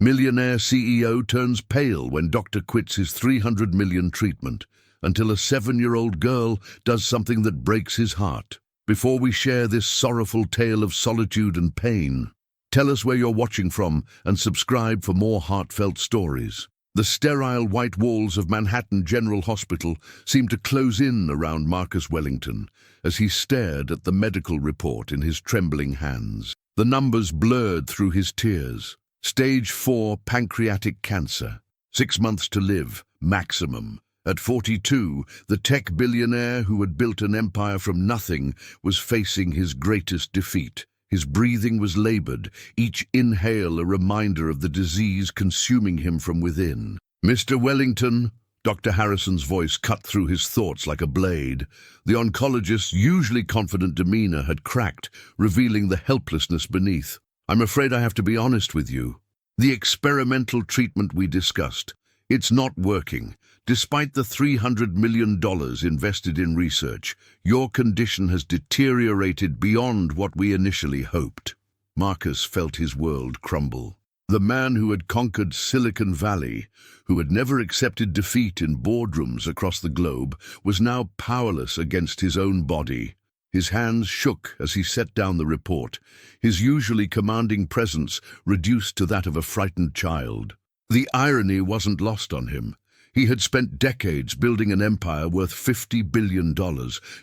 Millionaire CEO turns pale when doctor quits his 300 million treatment, until a 7-year-old girl does something that breaks his heart. Before we share this sorrowful tale of solitude and pain, tell us where you're watching from and subscribe for more heartfelt stories. The sterile white walls of Manhattan General Hospital seemed to close in around Marcus Wellington as he stared at the medical report in his trembling hands. The numbers blurred through his tears. Stage 4 pancreatic cancer. 6 months to live, maximum. At 42, the tech billionaire who had built an empire from nothing was facing his greatest defeat. His breathing was labored, each inhale a reminder of the disease consuming him from within. "Mr. Wellington," Dr. Harrison's voice cut through his thoughts like a blade. The oncologist's usually confident demeanor had cracked, revealing the helplessness beneath. "I'm afraid I have to be honest with you. The experimental treatment we discussed, it's not working. Despite the $300 million invested in research, your condition has deteriorated beyond what we initially hoped." Marcus felt his world crumble. The man who had conquered Silicon Valley, who had never accepted defeat in boardrooms across the globe, was now powerless against his own body. His hands shook as he set down the report, his usually commanding presence reduced to that of a frightened child. The irony wasn't lost on him. He had spent decades building an empire worth $50 billion,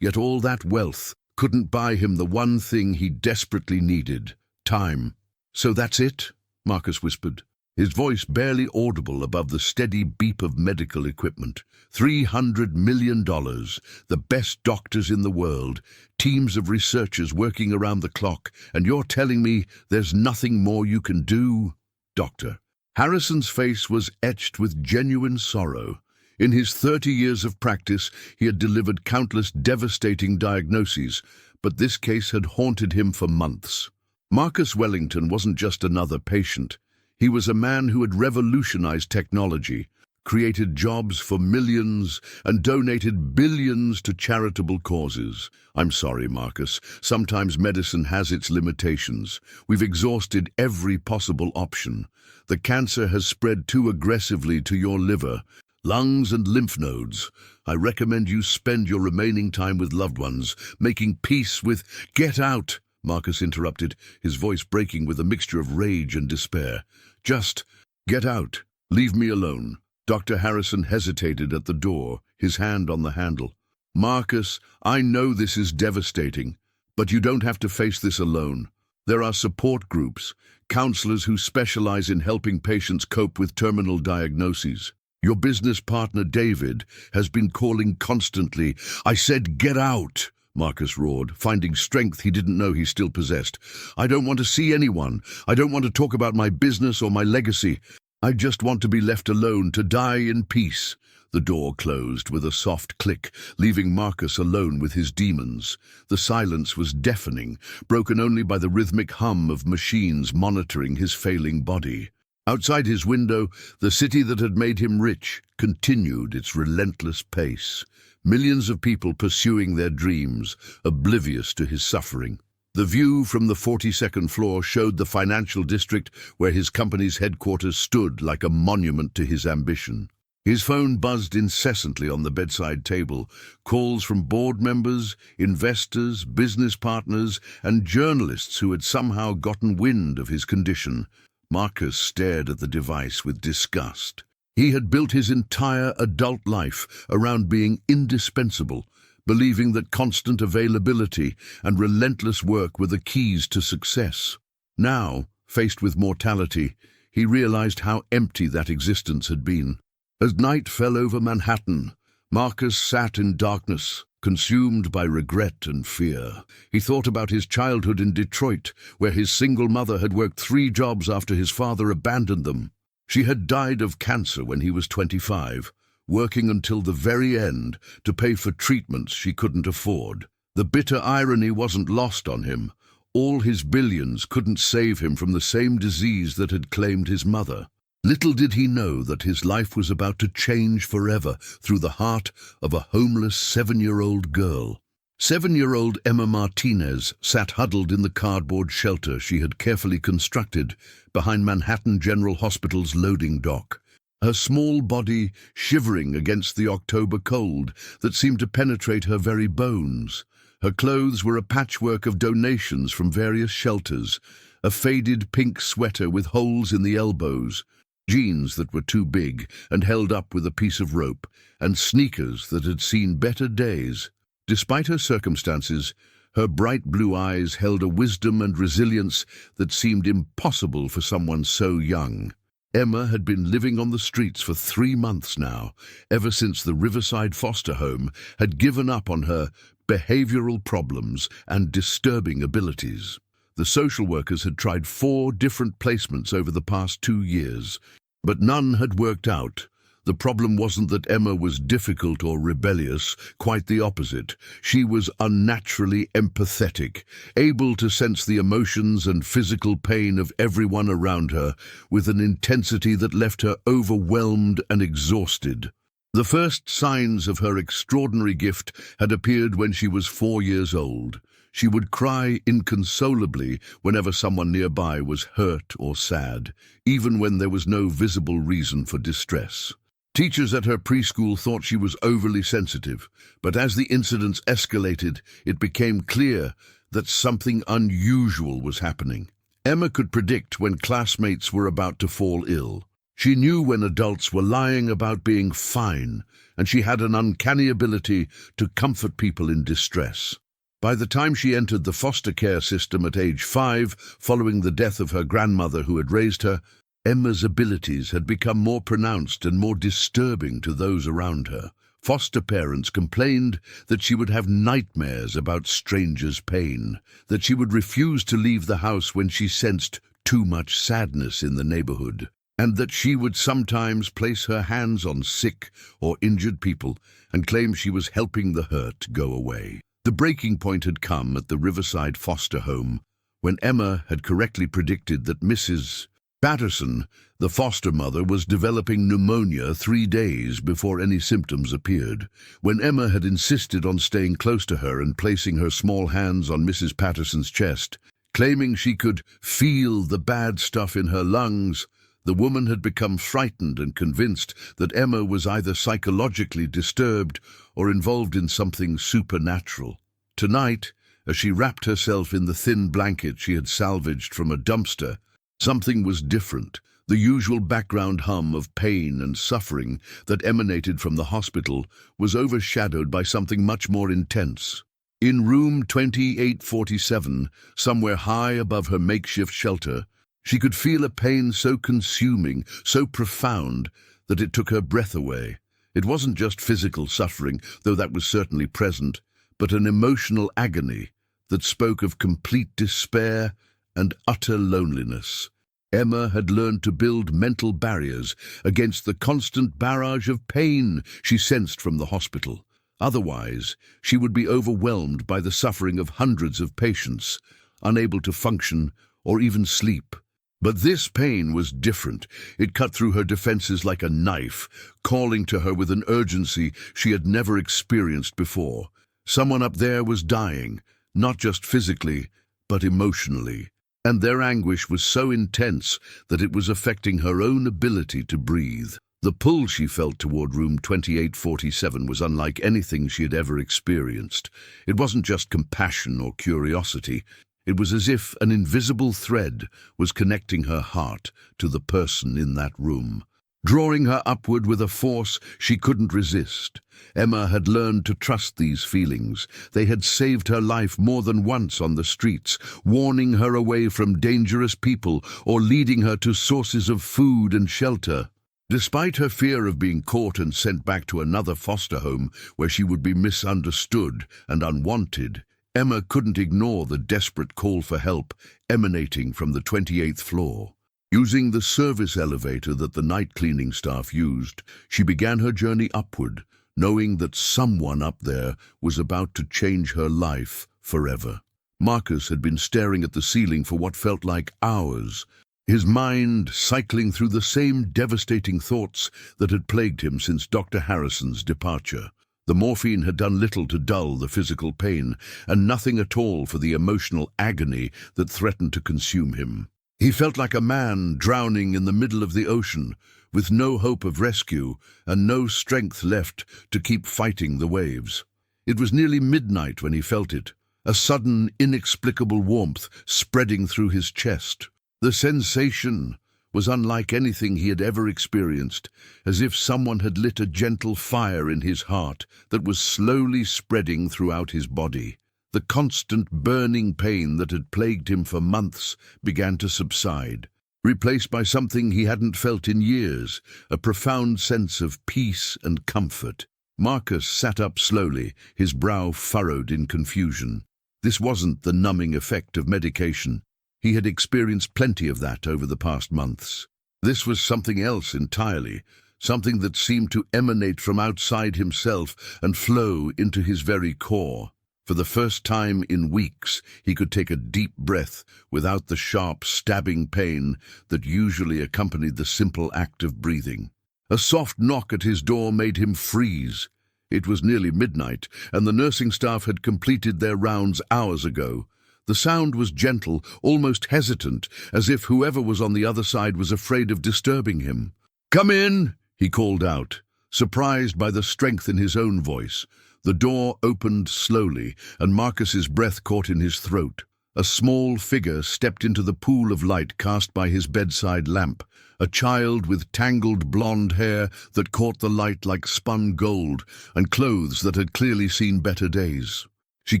yet all that wealth couldn't buy him the one thing he desperately needed: time. "So that's it?" Marcus whispered, his voice barely audible above the steady beep of medical equipment. $300 million, the best doctors in the world, teams of researchers working around the clock, and you're telling me there's nothing more you can do? Doctor. Harrison's face was etched with genuine sorrow. In his 30 years of practice, he had delivered countless devastating diagnoses, but this case had haunted him for months. Marcus Wellington wasn't just another patient. He was a man who had revolutionized technology, created jobs for millions, and donated billions to charitable causes. "I'm sorry, Marcus. Sometimes medicine has its limitations. We've exhausted every possible option. The cancer has spread too aggressively to your liver, lungs, and lymph nodes. I recommend you spend your remaining time with loved ones, making peace with—" "Get out!" Marcus interrupted, his voice breaking with a mixture of rage and despair. "Just get out. Leave me alone." Dr. Harrison hesitated at the door, his hand on the handle. "Marcus, I know this is devastating, but you don't have to face this alone. There are support groups, counselors who specialize in helping patients cope with terminal diagnoses. Your business partner, David, has been calling constantly." "I said get out!" Marcus roared, finding strength he didn't know he still possessed. "I don't want to see anyone. I don't want to talk about my business or my legacy. I just want to be left alone to die in peace." The door closed with a soft click, leaving Marcus alone with his demons. The silence was deafening, broken only by the rhythmic hum of machines monitoring his failing body. Outside his window, the city that had made him rich continued its relentless pace. Millions of people pursuing their dreams, oblivious to his suffering. The view from the 42nd floor showed the financial district where his company's headquarters stood like a monument to his ambition. His phone buzzed incessantly on the bedside table, calls from board members, investors, business partners, and journalists who had somehow gotten wind of his condition. Marcus stared at the device with disgust. He had built his entire adult life around being indispensable, believing that constant availability and relentless work were the keys to success. Now, faced with mortality, he realized how empty that existence had been. As night fell over Manhattan, Marcus sat in darkness, consumed by regret and fear. He thought about his childhood in Detroit, where his single mother had worked 3 jobs after his father abandoned them. She had died of cancer when he was 25, working until the very end to pay for treatments she couldn't afford. The bitter irony wasn't lost on him. All his billions couldn't save him from the same disease that had claimed his mother. Little did he know that his life was about to change forever through the heart of a homeless 7-year-old girl. 7-year-old Emma Martinez sat huddled in the cardboard shelter she had carefully constructed behind Manhattan General Hospital's loading dock, her small body shivering against the October cold that seemed to penetrate her very bones. Her clothes were a patchwork of donations from various shelters, a faded pink sweater with holes in the elbows, jeans that were too big and held up with a piece of rope, and sneakers that had seen better days. Despite her circumstances, her bright blue eyes held a wisdom and resilience that seemed impossible for someone so young. Emma had been living on the streets for 3 months now, ever since the Riverside foster home had given up on her behavioral problems and disturbing abilities. The social workers had tried 4 different placements over the past 2 years, but none had worked out. The problem wasn't that Emma was difficult or rebellious, quite the opposite. She was unnaturally empathetic, able to sense the emotions and physical pain of everyone around her with an intensity that left her overwhelmed and exhausted. The first signs of her extraordinary gift had appeared when she was 4 years old. She would cry inconsolably whenever someone nearby was hurt or sad, even when there was no visible reason for distress. Teachers at her preschool thought she was overly sensitive, but as the incidents escalated, it became clear that something unusual was happening. Emma could predict when classmates were about to fall ill. She knew when adults were lying about being fine, and she had an uncanny ability to comfort people in distress. By the time she entered the foster care system at age 5, following the death of her grandmother who had raised her, Emma's abilities had become more pronounced and more disturbing to those around her. Foster parents complained that she would have nightmares about strangers' pain, that she would refuse to leave the house when she sensed too much sadness in the neighborhood, and that she would sometimes place her hands on sick or injured people and claim she was helping the hurt go away. The breaking point had come at the Riverside foster home when Emma had correctly predicted that Mrs. Patterson, the foster mother, was developing pneumonia 3 days before any symptoms appeared. When Emma had insisted on staying close to her and placing her small hands on Mrs. Patterson's chest, claiming she could feel the bad stuff in her lungs, the woman had become frightened and convinced that Emma was either psychologically disturbed or involved in something supernatural. Tonight, as she wrapped herself in the thin blanket she had salvaged from a dumpster, something was different. The usual background hum of pain and suffering that emanated from the hospital was overshadowed by something much more intense. In room 2847, somewhere high above her makeshift shelter, she could feel a pain so consuming, so profound, that it took her breath away. It wasn't just physical suffering, though that was certainly present, but an emotional agony that spoke of complete despair and utter loneliness. Emma had learned to build mental barriers against the constant barrage of pain she sensed from the hospital. Otherwise, she would be overwhelmed by the suffering of hundreds of patients, unable to function or even sleep. But this pain was different. It cut through her defenses like a knife, calling to her with an urgency she had never experienced before. Someone up there was dying, not just physically, but emotionally. And their anguish was so intense that it was affecting her own ability to breathe. The pull she felt toward room 2847 was unlike anything she had ever experienced. It wasn't just compassion or curiosity. It was as if an invisible thread was connecting her heart to the person in that room, drawing her upward with a force she couldn't resist. Emma had learned to trust these feelings. They had saved her life more than once on the streets, warning her away from dangerous people or leading her to sources of food and shelter. Despite her fear of being caught and sent back to another foster home where she would be misunderstood and unwanted, Emma couldn't ignore the desperate call for help emanating from the 28th floor. Using the service elevator that the night cleaning staff used, she began her journey upward, knowing that someone up there was about to change her life forever. Marcus had been staring at the ceiling for what felt like hours, his mind cycling through the same devastating thoughts that had plagued him since Dr. Harrison's departure. The morphine had done little to dull the physical pain, and nothing at all for the emotional agony that threatened to consume him. He felt like a man drowning in the middle of the ocean, with no hope of rescue and no strength left to keep fighting the waves. It was nearly midnight when he felt it, a sudden, inexplicable warmth spreading through his chest. The sensation was unlike anything he had ever experienced, as if someone had lit a gentle fire in his heart that was slowly spreading throughout his body. The constant burning pain that had plagued him for months began to subside, replaced by something he hadn't felt in years, a profound sense of peace and comfort. Marcus sat up slowly, his brow furrowed in confusion. This wasn't the numbing effect of medication. He had experienced plenty of that over the past months. This was something else entirely, something that seemed to emanate from outside himself and flow into his very core. For the first time in weeks, he could take a deep breath without the sharp, stabbing pain that usually accompanied the simple act of breathing. A soft knock at his door made him freeze. It was nearly midnight, and the nursing staff had completed their rounds hours ago. The sound was gentle, almost hesitant, as if whoever was on the other side was afraid of disturbing him. "Come in," he called out, surprised by the strength in his own voice. The door opened slowly, and Marcus's breath caught in his throat. A small figure stepped into the pool of light cast by his bedside lamp, a child with tangled blonde hair that caught the light like spun gold, and clothes that had clearly seen better days. She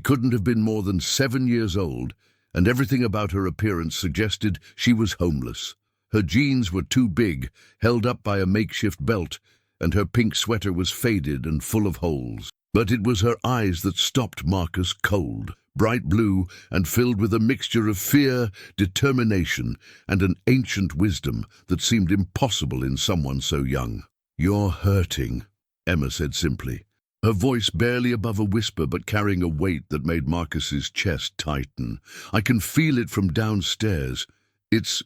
couldn't have been more than 7 years old, and everything about her appearance suggested she was homeless. Her jeans were too big, held up by a makeshift belt, and her pink sweater was faded and full of holes. But it was her eyes that stopped Marcus cold, bright blue and filled with a mixture of fear, determination, and an ancient wisdom that seemed impossible in someone so young. "You're hurting," Emma said simply, her voice barely above a whisper but carrying a weight that made Marcus's chest tighten. "I can feel it from downstairs. It's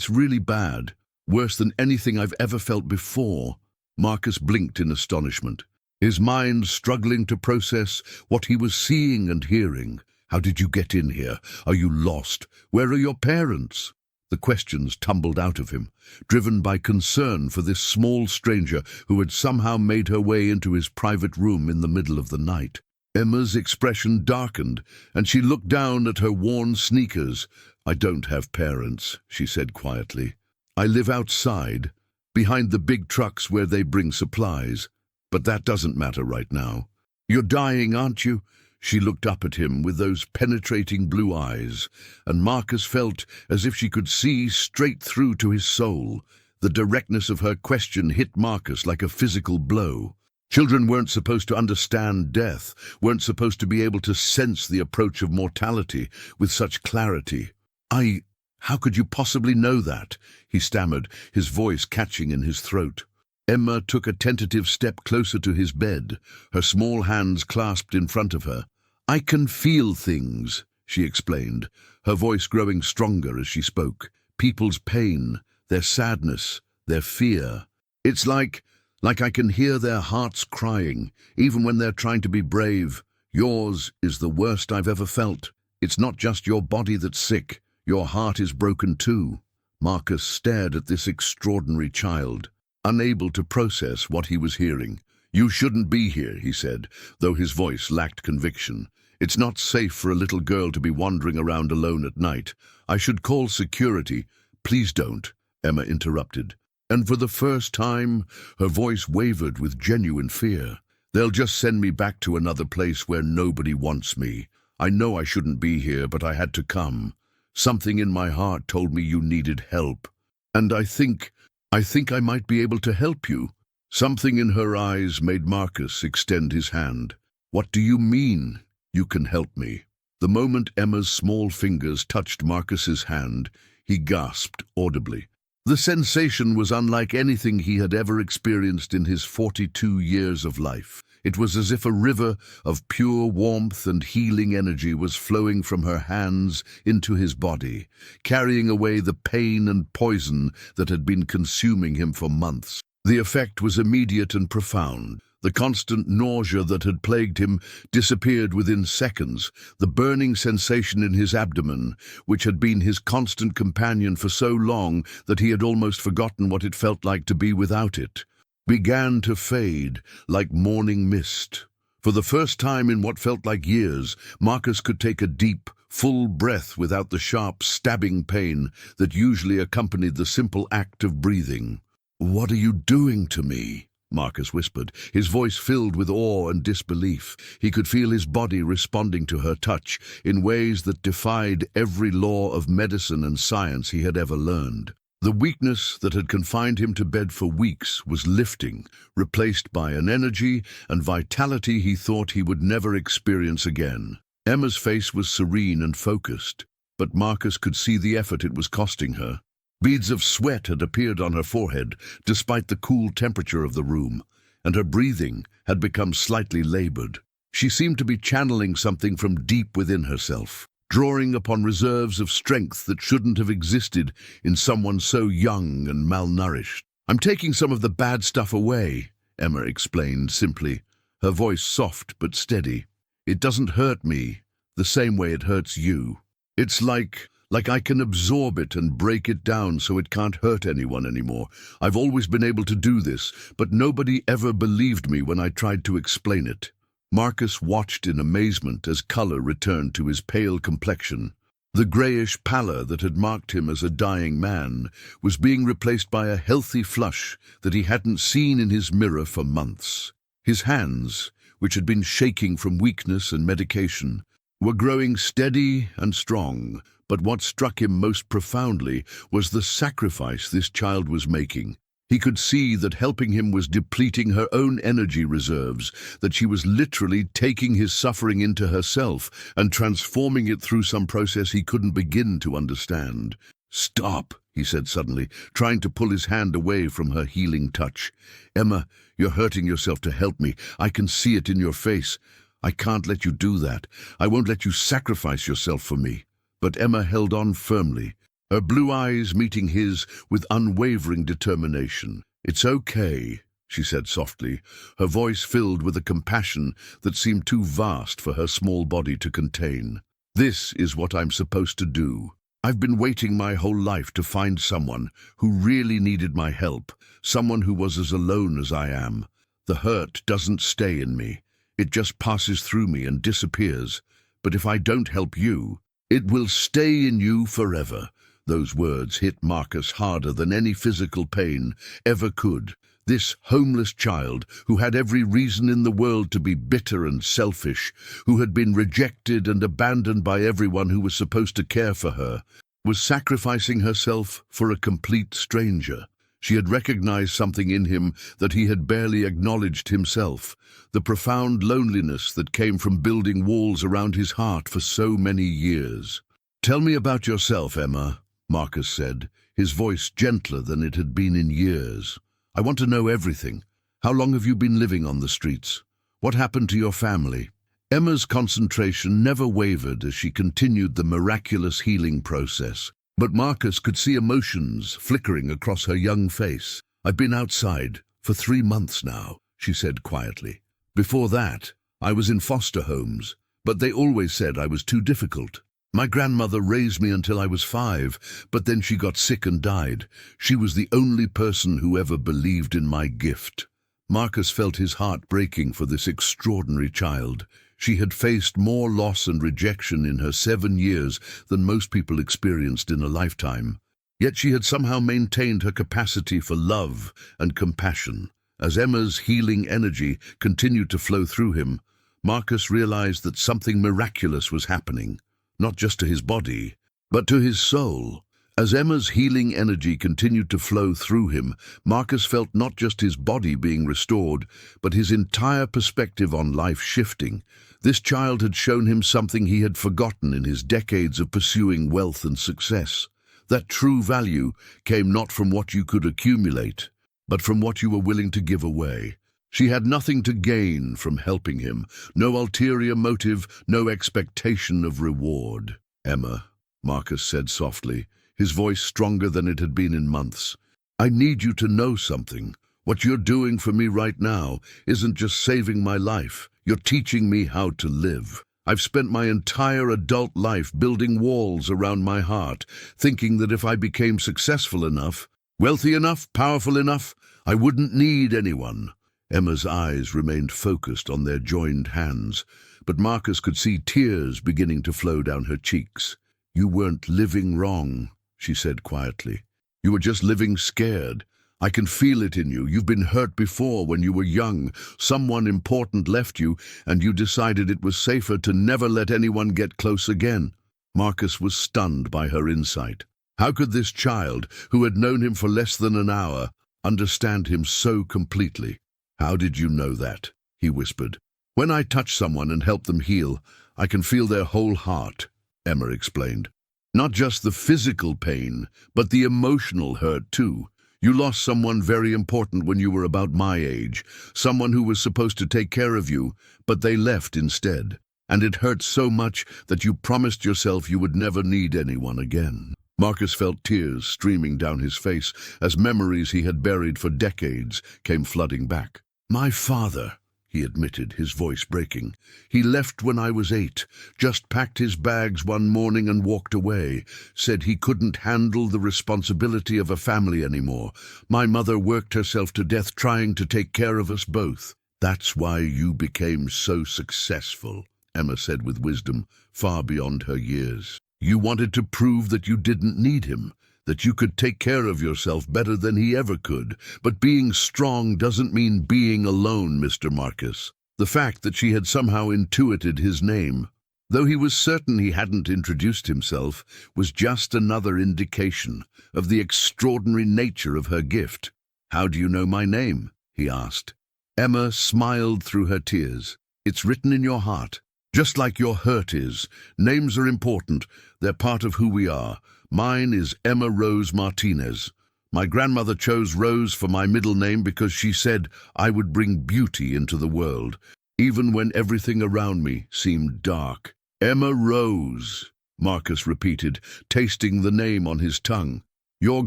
really bad, worse than anything I've ever felt before." Marcus blinked in astonishment, his mind struggling to process what he was seeing and hearing. "How did you get in here? Are you lost? Where are your parents?" The questions tumbled out of him, driven by concern for this small stranger who had somehow made her way into his private room in the middle of the night. Emma's expression darkened, and she looked down at her worn sneakers. "I don't have parents," she said quietly. "I live outside, behind the big trucks where they bring supplies. But that doesn't matter right now." "You're dying, aren't you?" She looked up at him with those penetrating blue eyes, and Marcus felt as if she could see straight through to his soul. The directness of her question hit Marcus like a physical blow. Children weren't supposed to understand death, weren't supposed to be able to sense the approach of mortality with such clarity. How could you possibly know that?" he stammered, his voice catching in his throat. Emma took a tentative step closer to his bed, her small hands clasped in front of her. "I can feel things," she explained, her voice growing stronger as she spoke. "People's pain, their sadness, their fear. It's like I can hear their hearts crying, even when they're trying to be brave. Yours is the worst I've ever felt. It's not just your body that's sick, your heart is broken too." Marcus stared at this extraordinary child, unable to process what he was hearing. "You shouldn't be here," he said, though his voice lacked conviction. "It's not safe for a little girl to be wandering around alone at night. I should call security." "Please don't," Emma interrupted. And for the first time, her voice wavered with genuine fear. "They'll just send me back to another place where nobody wants me. I know I shouldn't be here, but I had to come. Something in my heart told me you needed help. And I think I might be able to help you." Something in her eyes made Marcus extend his hand. "What do you mean, you can help me?" The moment Emma's small fingers touched Marcus's hand, he gasped audibly. The sensation was unlike anything he had ever experienced in his 42 years of life. It was as if a river of pure warmth and healing energy was flowing from her hands into his body, carrying away the pain and poison that had been consuming him for months. The effect was immediate and profound. The constant nausea that had plagued him disappeared within seconds. The burning sensation in his abdomen, which had been his constant companion for so long that he had almost forgotten what it felt like to be without it, began to fade like morning mist. For the first time in what felt like years, Marcus could take a deep, full breath without the sharp, stabbing pain that usually accompanied the simple act of breathing. "What are you doing to me?" Marcus whispered, his voice filled with awe and disbelief. He could feel his body responding to her touch in ways that defied every law of medicine and science he had ever learned. The weakness that had confined him to bed for weeks was lifting, replaced by an energy and vitality he thought he would never experience again. Emma's face was serene and focused, but Marcus could see the effort it was costing her. Beads of sweat had appeared on her forehead, despite the cool temperature of the room, and her breathing had become slightly labored. She seemed to be channeling something from deep within herself, drawing upon reserves of strength that shouldn't have existed in someone so young and malnourished. "I'm taking some of the bad stuff away," Emma explained simply, her voice soft but steady. "It doesn't hurt me the same way it hurts you. It's like I can absorb it and break it down so it can't hurt anyone anymore. I've always been able to do this, but nobody ever believed me when I tried to explain it." Marcus watched in amazement as color returned to his pale complexion. The grayish pallor that had marked him as a dying man was being replaced by a healthy flush that he hadn't seen in his mirror for months. His hands, which had been shaking from weakness and medication, were growing steady and strong. But what struck him most profoundly was the sacrifice this child was making. He could see that helping him was depleting her own energy reserves, that she was literally taking his suffering into herself and transforming it through some process he couldn't begin to understand. "Stop," he said suddenly, trying to pull his hand away from her healing touch. "Emma, you're hurting yourself to help me. I can see it in your face. I can't let you do that. I won't let you sacrifice yourself for me." But Emma held on firmly, her blue eyes meeting his with unwavering determination. "It's okay," she said softly, her voice filled with a compassion that seemed too vast for her small body to contain. "This is what I'm supposed to do. I've been waiting my whole life to find someone who really needed my help, someone who was as alone as I am. The hurt doesn't stay in me. It just passes through me and disappears. But if I don't help you, it will stay in you forever." Those words hit Marcus harder than any physical pain ever could. This homeless child, who had every reason in the world to be bitter and selfish, who had been rejected and abandoned by everyone who was supposed to care for her, was sacrificing herself for a complete stranger. She had recognized something in him that he had barely acknowledged himself, the profound loneliness that came from building walls around his heart for so many years. "Tell me about yourself, Emma," Marcus said, his voice gentler than it had been in years. "I want to know everything. How long have you been living on the streets? What happened to your family?" Emma's concentration never wavered as she continued the miraculous healing process. But Marcus could see emotions flickering across her young face. "I've been outside for 3 months now," she said quietly. "Before that, I was in foster homes, but they always said I was too difficult. My grandmother raised me until I was 5, but then she got sick and died. She was the only person who ever believed in my gift." Marcus felt his heart breaking for this extraordinary child. She had faced more loss and rejection in her 7 years than most people experienced in a lifetime. Yet she had somehow maintained her capacity for love and compassion. As Emma's healing energy continued to flow through him, Marcus realized that something miraculous was happening, not just to his body, but to his soul. As Emma's healing energy continued to flow through him, Marcus felt not just his body being restored, but his entire perspective on life shifting. This child had shown him something he had forgotten in his decades of pursuing wealth and success. That true value came not from what you could accumulate, but from what you were willing to give away. She had nothing to gain from helping him, no ulterior motive, no expectation of reward. "Emma," Marcus said softly, his voice stronger than it had been in months, "I need you to know something. What you're doing for me right now isn't just saving my life. You're teaching me how to live. I've spent my entire adult life building walls around my heart, thinking that if I became successful enough, wealthy enough, powerful enough, I wouldn't need anyone. Emma's eyes remained focused on their joined hands, but Marcus could see tears beginning to flow down her cheeks. "You weren't living wrong," she said quietly. "You were just living scared. I can feel it in you. You've been hurt before when you were young. Someone important left you, and you decided it was safer to never let anyone get close again." Marcus was stunned by her insight. How could this child, who had known him for less than an hour, understand him so completely? "How did you know that?" he whispered. "When I touch someone and help them heal, I can feel their whole heart," Emma explained. "Not just the physical pain, but the emotional hurt too. You lost someone very important when you were about my age, someone who was supposed to take care of you, but they left instead. And it hurt so much that you promised yourself you would never need anyone again." Marcus felt tears streaming down his face as memories he had buried for decades came flooding back. "My father," he admitted, his voice breaking. "He left when I was 8, just packed his bags one morning and walked away, said he couldn't handle the responsibility of a family anymore. My mother worked herself to death trying to take care of us both." "That's why you became so successful," Emma said with wisdom far beyond her years. "You wanted to prove that you didn't need him, that you could take care of yourself better than he ever could. But being strong doesn't mean being alone, Mr. Marcus." The fact that she had somehow intuited his name, though he was certain he hadn't introduced himself, was just another indication of the extraordinary nature of her gift. "How do you know my name?" he asked. Emma smiled through her tears. "It's written in your heart, just like your hurt is. Names are important. They're part of who we are. Mine is Emma Rose Martinez. My grandmother chose Rose for my middle name because she said I would bring beauty into the world, even when everything around me seemed dark." "Emma Rose," Marcus repeated, tasting the name on his tongue. "Your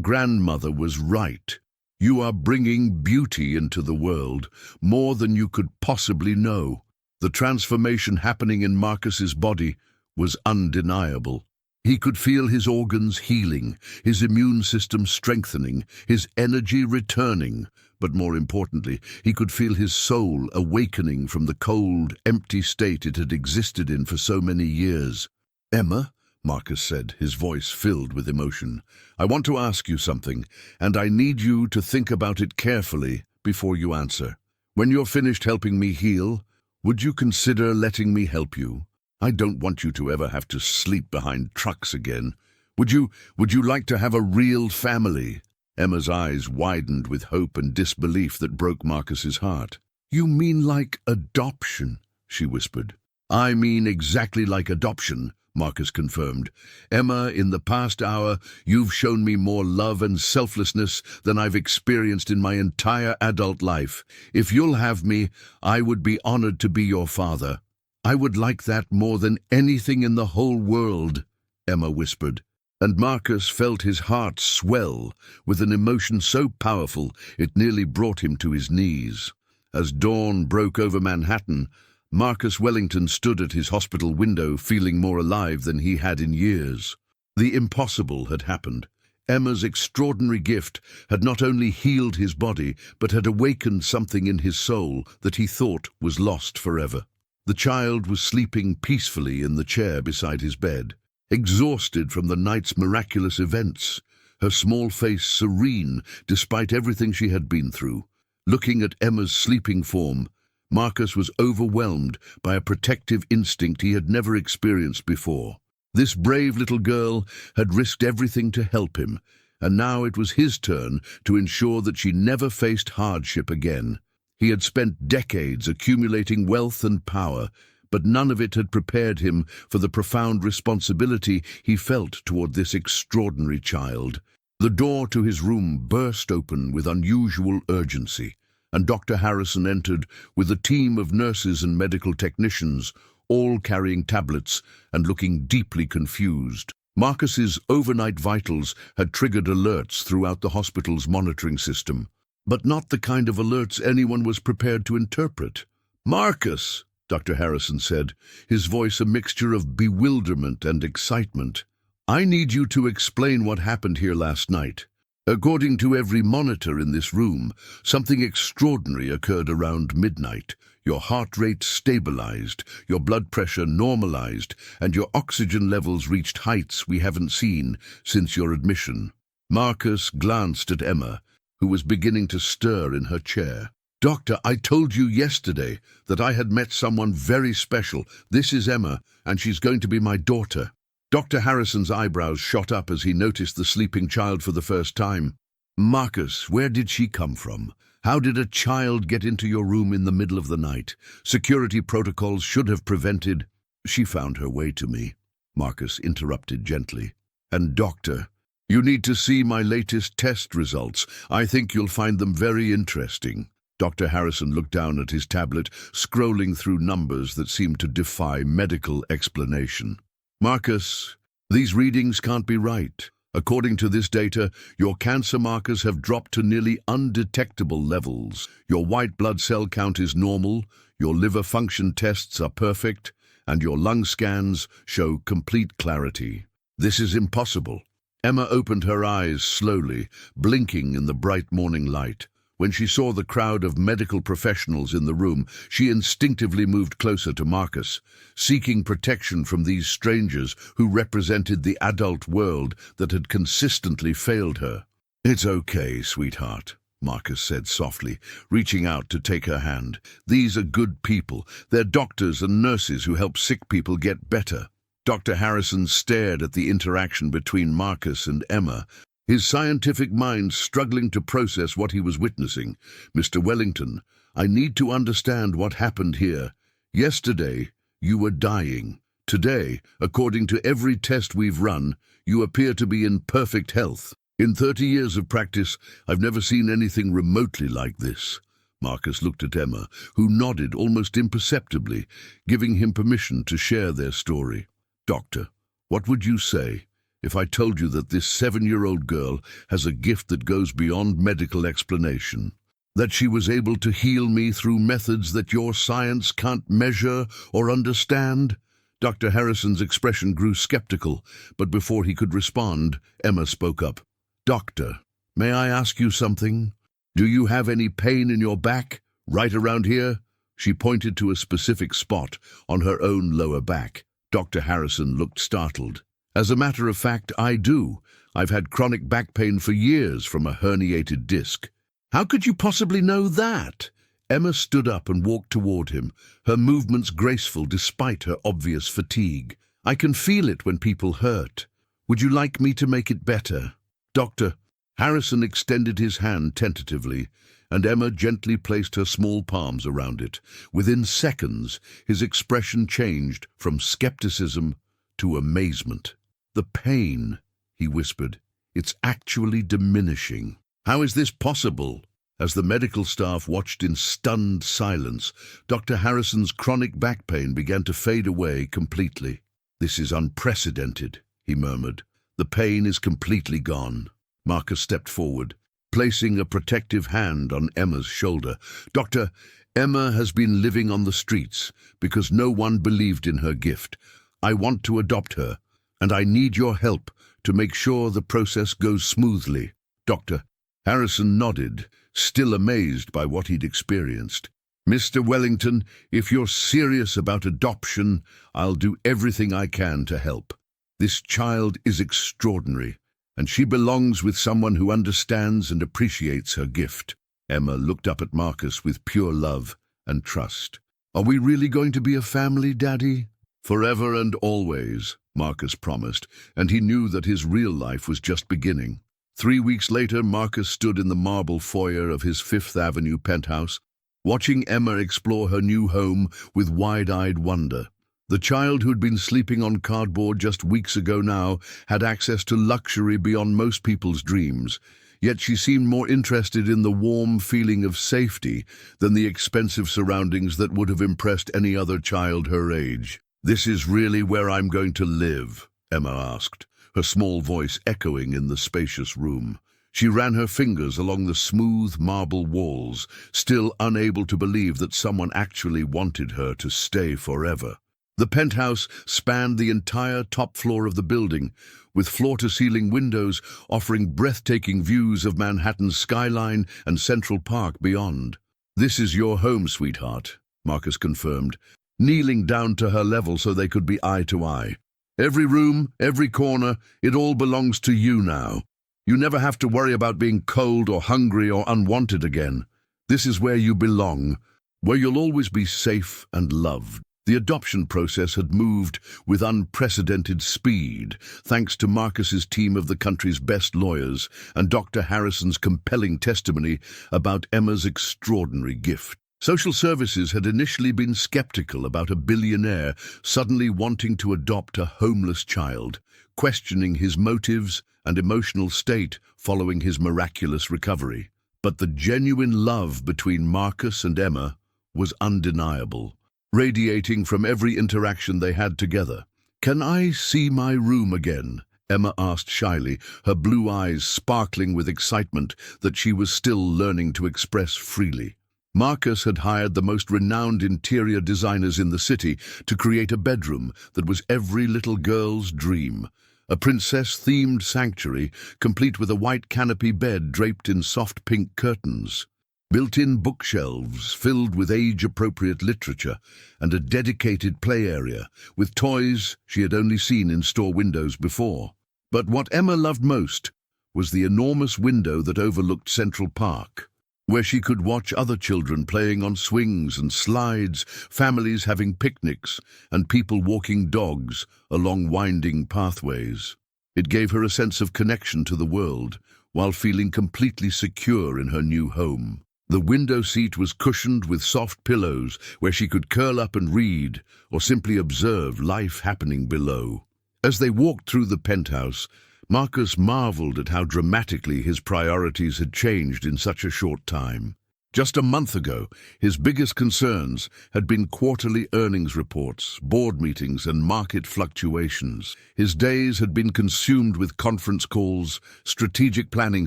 grandmother was right. You are bringing beauty into the world, more than you could possibly know." The transformation happening in Marcus's body was undeniable. He could feel his organs healing, his immune system strengthening, his energy returning. But more importantly, he could feel his soul awakening from the cold, empty state it had existed in for so many years. "Emma," Marcus said, his voice filled with emotion, "I want to ask you something, and I need you to think about it carefully before you answer. When you're finished helping me heal, would you consider letting me help you? I don't want you to ever have to sleep behind trucks again. Would you like to have a real family?" Emma's eyes widened with hope and disbelief that broke Marcus's heart. "You mean like adoption?" she whispered. "I mean exactly like adoption," Marcus confirmed. "Emma, in the past hour, you've shown me more love and selflessness than I've experienced in my entire adult life. If you'll have me, I would be honored to be your father." "I would like that more than anything in the whole world," Emma whispered, and Marcus felt his heart swell with an emotion so powerful it nearly brought him to his knees. As dawn broke over Manhattan, Marcus Wellington stood at his hospital window feeling more alive than he had in years. The impossible had happened. Emma's extraordinary gift had not only healed his body, but had awakened something in his soul that he thought was lost forever. The child was sleeping peacefully in the chair beside his bed, exhausted from the night's miraculous events, her small face serene despite everything she had been through. Looking at Emma's sleeping form, Marcus was overwhelmed by a protective instinct he had never experienced before. This brave little girl had risked everything to help him, and now it was his turn to ensure that she never faced hardship again. He had spent decades accumulating wealth and power, but none of it had prepared him for the profound responsibility he felt toward this extraordinary child. The door to his room burst open with unusual urgency, and Dr. Harrison entered with a team of nurses and medical technicians, all carrying tablets and looking deeply confused. Marcus's overnight vitals had triggered alerts throughout the hospital's monitoring system. but not the kind of alerts anyone was prepared to interpret. "Marcus," Dr. Harrison said, his voice a mixture of bewilderment and excitement, "I need you to explain what happened here last night. According to every monitor in this room, something extraordinary occurred around midnight. Your heart rate stabilized, your blood pressure normalized, and your oxygen levels reached heights we haven't seen since your admission." Marcus glanced at Emma, who was beginning to stir in her chair. "Doctor, I told you yesterday that I had met someone very special. This is Emma, and she's going to be my daughter." Dr. Harrison's eyebrows shot up as he noticed the sleeping child for the first time. "Marcus, where did she come from? How did a child get into your room in the middle of the night? Security protocols should have prevented—" "She found her way to me," Marcus interrupted gently. "And doctor, you need to see my latest test results. I think you'll find them very interesting." Dr. Harrison looked down at his tablet, scrolling through numbers that seemed to defy medical explanation. "Marcus, these readings can't be right. According to this data, your cancer markers have dropped to nearly undetectable levels. Your white blood cell count is normal, your liver function tests are perfect, and your lung scans show complete clarity. This is impossible." Emma opened her eyes slowly, blinking in the bright morning light. When she saw the crowd of medical professionals in the room, she instinctively moved closer to Marcus, seeking protection from these strangers who represented the adult world that had consistently failed her. "It's okay, sweetheart," Marcus said softly, reaching out to take her hand. "These are good people. They're doctors and nurses who help sick people get better." Dr. Harrison stared at the interaction between Marcus and Emma, his scientific mind struggling to process what he was witnessing. "Mr. Wellington, I need to understand what happened here. Yesterday, you were dying. Today, according to every test we've run, you appear to be in perfect health. In 30 years of practice, I've never seen anything remotely like this." Marcus looked at Emma, who nodded almost imperceptibly, giving him permission to share their story. "Doctor, what would you say if I told you that this 7-year-old girl has a gift that goes beyond medical explanation? That she was able to heal me through methods that your science can't measure or understand?" Dr. Harrison's expression grew skeptical, but before he could respond, Emma spoke up. "Doctor, may I ask you something? Do you have any pain in your back, right around here?" She pointed to a specific spot on her own lower back. Dr. Harrison looked startled. "As a matter of fact, I do. I've had chronic back pain for years from a herniated disc." "How could you possibly know that?" Emma stood up and walked toward him, her movements graceful despite her obvious fatigue. "I can feel it when people hurt. Would you like me to make it better?" "Doctor." Harrison extended his hand tentatively, and Emma gently placed her small palms around it. Within seconds, his expression changed from skepticism to amazement. "The pain," he whispered, "it's actually diminishing. How is this possible?" As the medical staff watched in stunned silence, Dr. Harrison's chronic back pain began to fade away completely. "This is unprecedented," he murmured. "The pain is completely gone." Marcus stepped forward, placing a protective hand on Emma's shoulder. "Doctor, Emma has been living on the streets because no one believed in her gift. I want to adopt her, and I need your help to make sure the process goes smoothly." "Doctor." Harrison nodded, still amazed by what he'd experienced. "Mr. Wellington, if you're serious about adoption, I'll do everything I can to help. This child is extraordinary, and she belongs with someone who understands and appreciates her gift." Emma looked up at Marcus with pure love and trust. "Are we really going to be a family, Daddy?" "Forever and always," Marcus promised, and he knew that his real life was just beginning. 3 weeks later, Marcus stood in the marble foyer of his Fifth Avenue penthouse, watching Emma explore her new home with wide-eyed wonder. The child who'd been sleeping on cardboard just weeks ago now had access to luxury beyond most people's dreams, yet she seemed more interested in the warm feeling of safety than the expensive surroundings that would have impressed any other child her age. "This is really where I'm going to live?" Emma asked, her small voice echoing in the spacious room. She ran her fingers along the smooth marble walls, still unable to believe that someone actually wanted her to stay forever. The penthouse spanned the entire top floor of the building, with floor-to-ceiling windows offering breathtaking views of Manhattan's skyline and Central Park beyond. "This is your home, sweetheart," Marcus confirmed, kneeling down to her level so they could be eye to eye. "Every room, every corner, it all belongs to you now. You never have to worry about being cold or hungry or unwanted again. This is where you belong, where you'll always be safe and loved." The adoption process had moved with unprecedented speed, thanks to Marcus's team of the country's best lawyers and Dr. Harrison's compelling testimony about Emma's extraordinary gift. Social services had initially been skeptical about a billionaire suddenly wanting to adopt a homeless child, questioning his motives and emotional state following his miraculous recovery. But the genuine love between Marcus and Emma was undeniable, radiating from every interaction they had together. "Can I see my room again?" Emma asked shyly, her blue eyes sparkling with excitement that she was still learning to express freely. Marcus had hired the most renowned interior designers in the city to create a bedroom that was every little girl's dream. A princess-themed sanctuary, complete with a white canopy bed draped in soft pink curtains, built-in bookshelves filled with age-appropriate literature, and a dedicated play area with toys she had only seen in store windows before. But what Emma loved most was the enormous window that overlooked Central Park, where she could watch other children playing on swings and slides, families having picnics, and people walking dogs along winding pathways. It gave her a sense of connection to the world, while feeling completely secure in her new home. The window seat was cushioned with soft pillows where she could curl up and read or simply observe life happening below. As they walked through the penthouse, Marcus marveled at how dramatically his priorities had changed in such a short time. Just a month ago, his biggest concerns had been quarterly earnings reports, board meetings, and market fluctuations. His days had been consumed with conference calls, strategic planning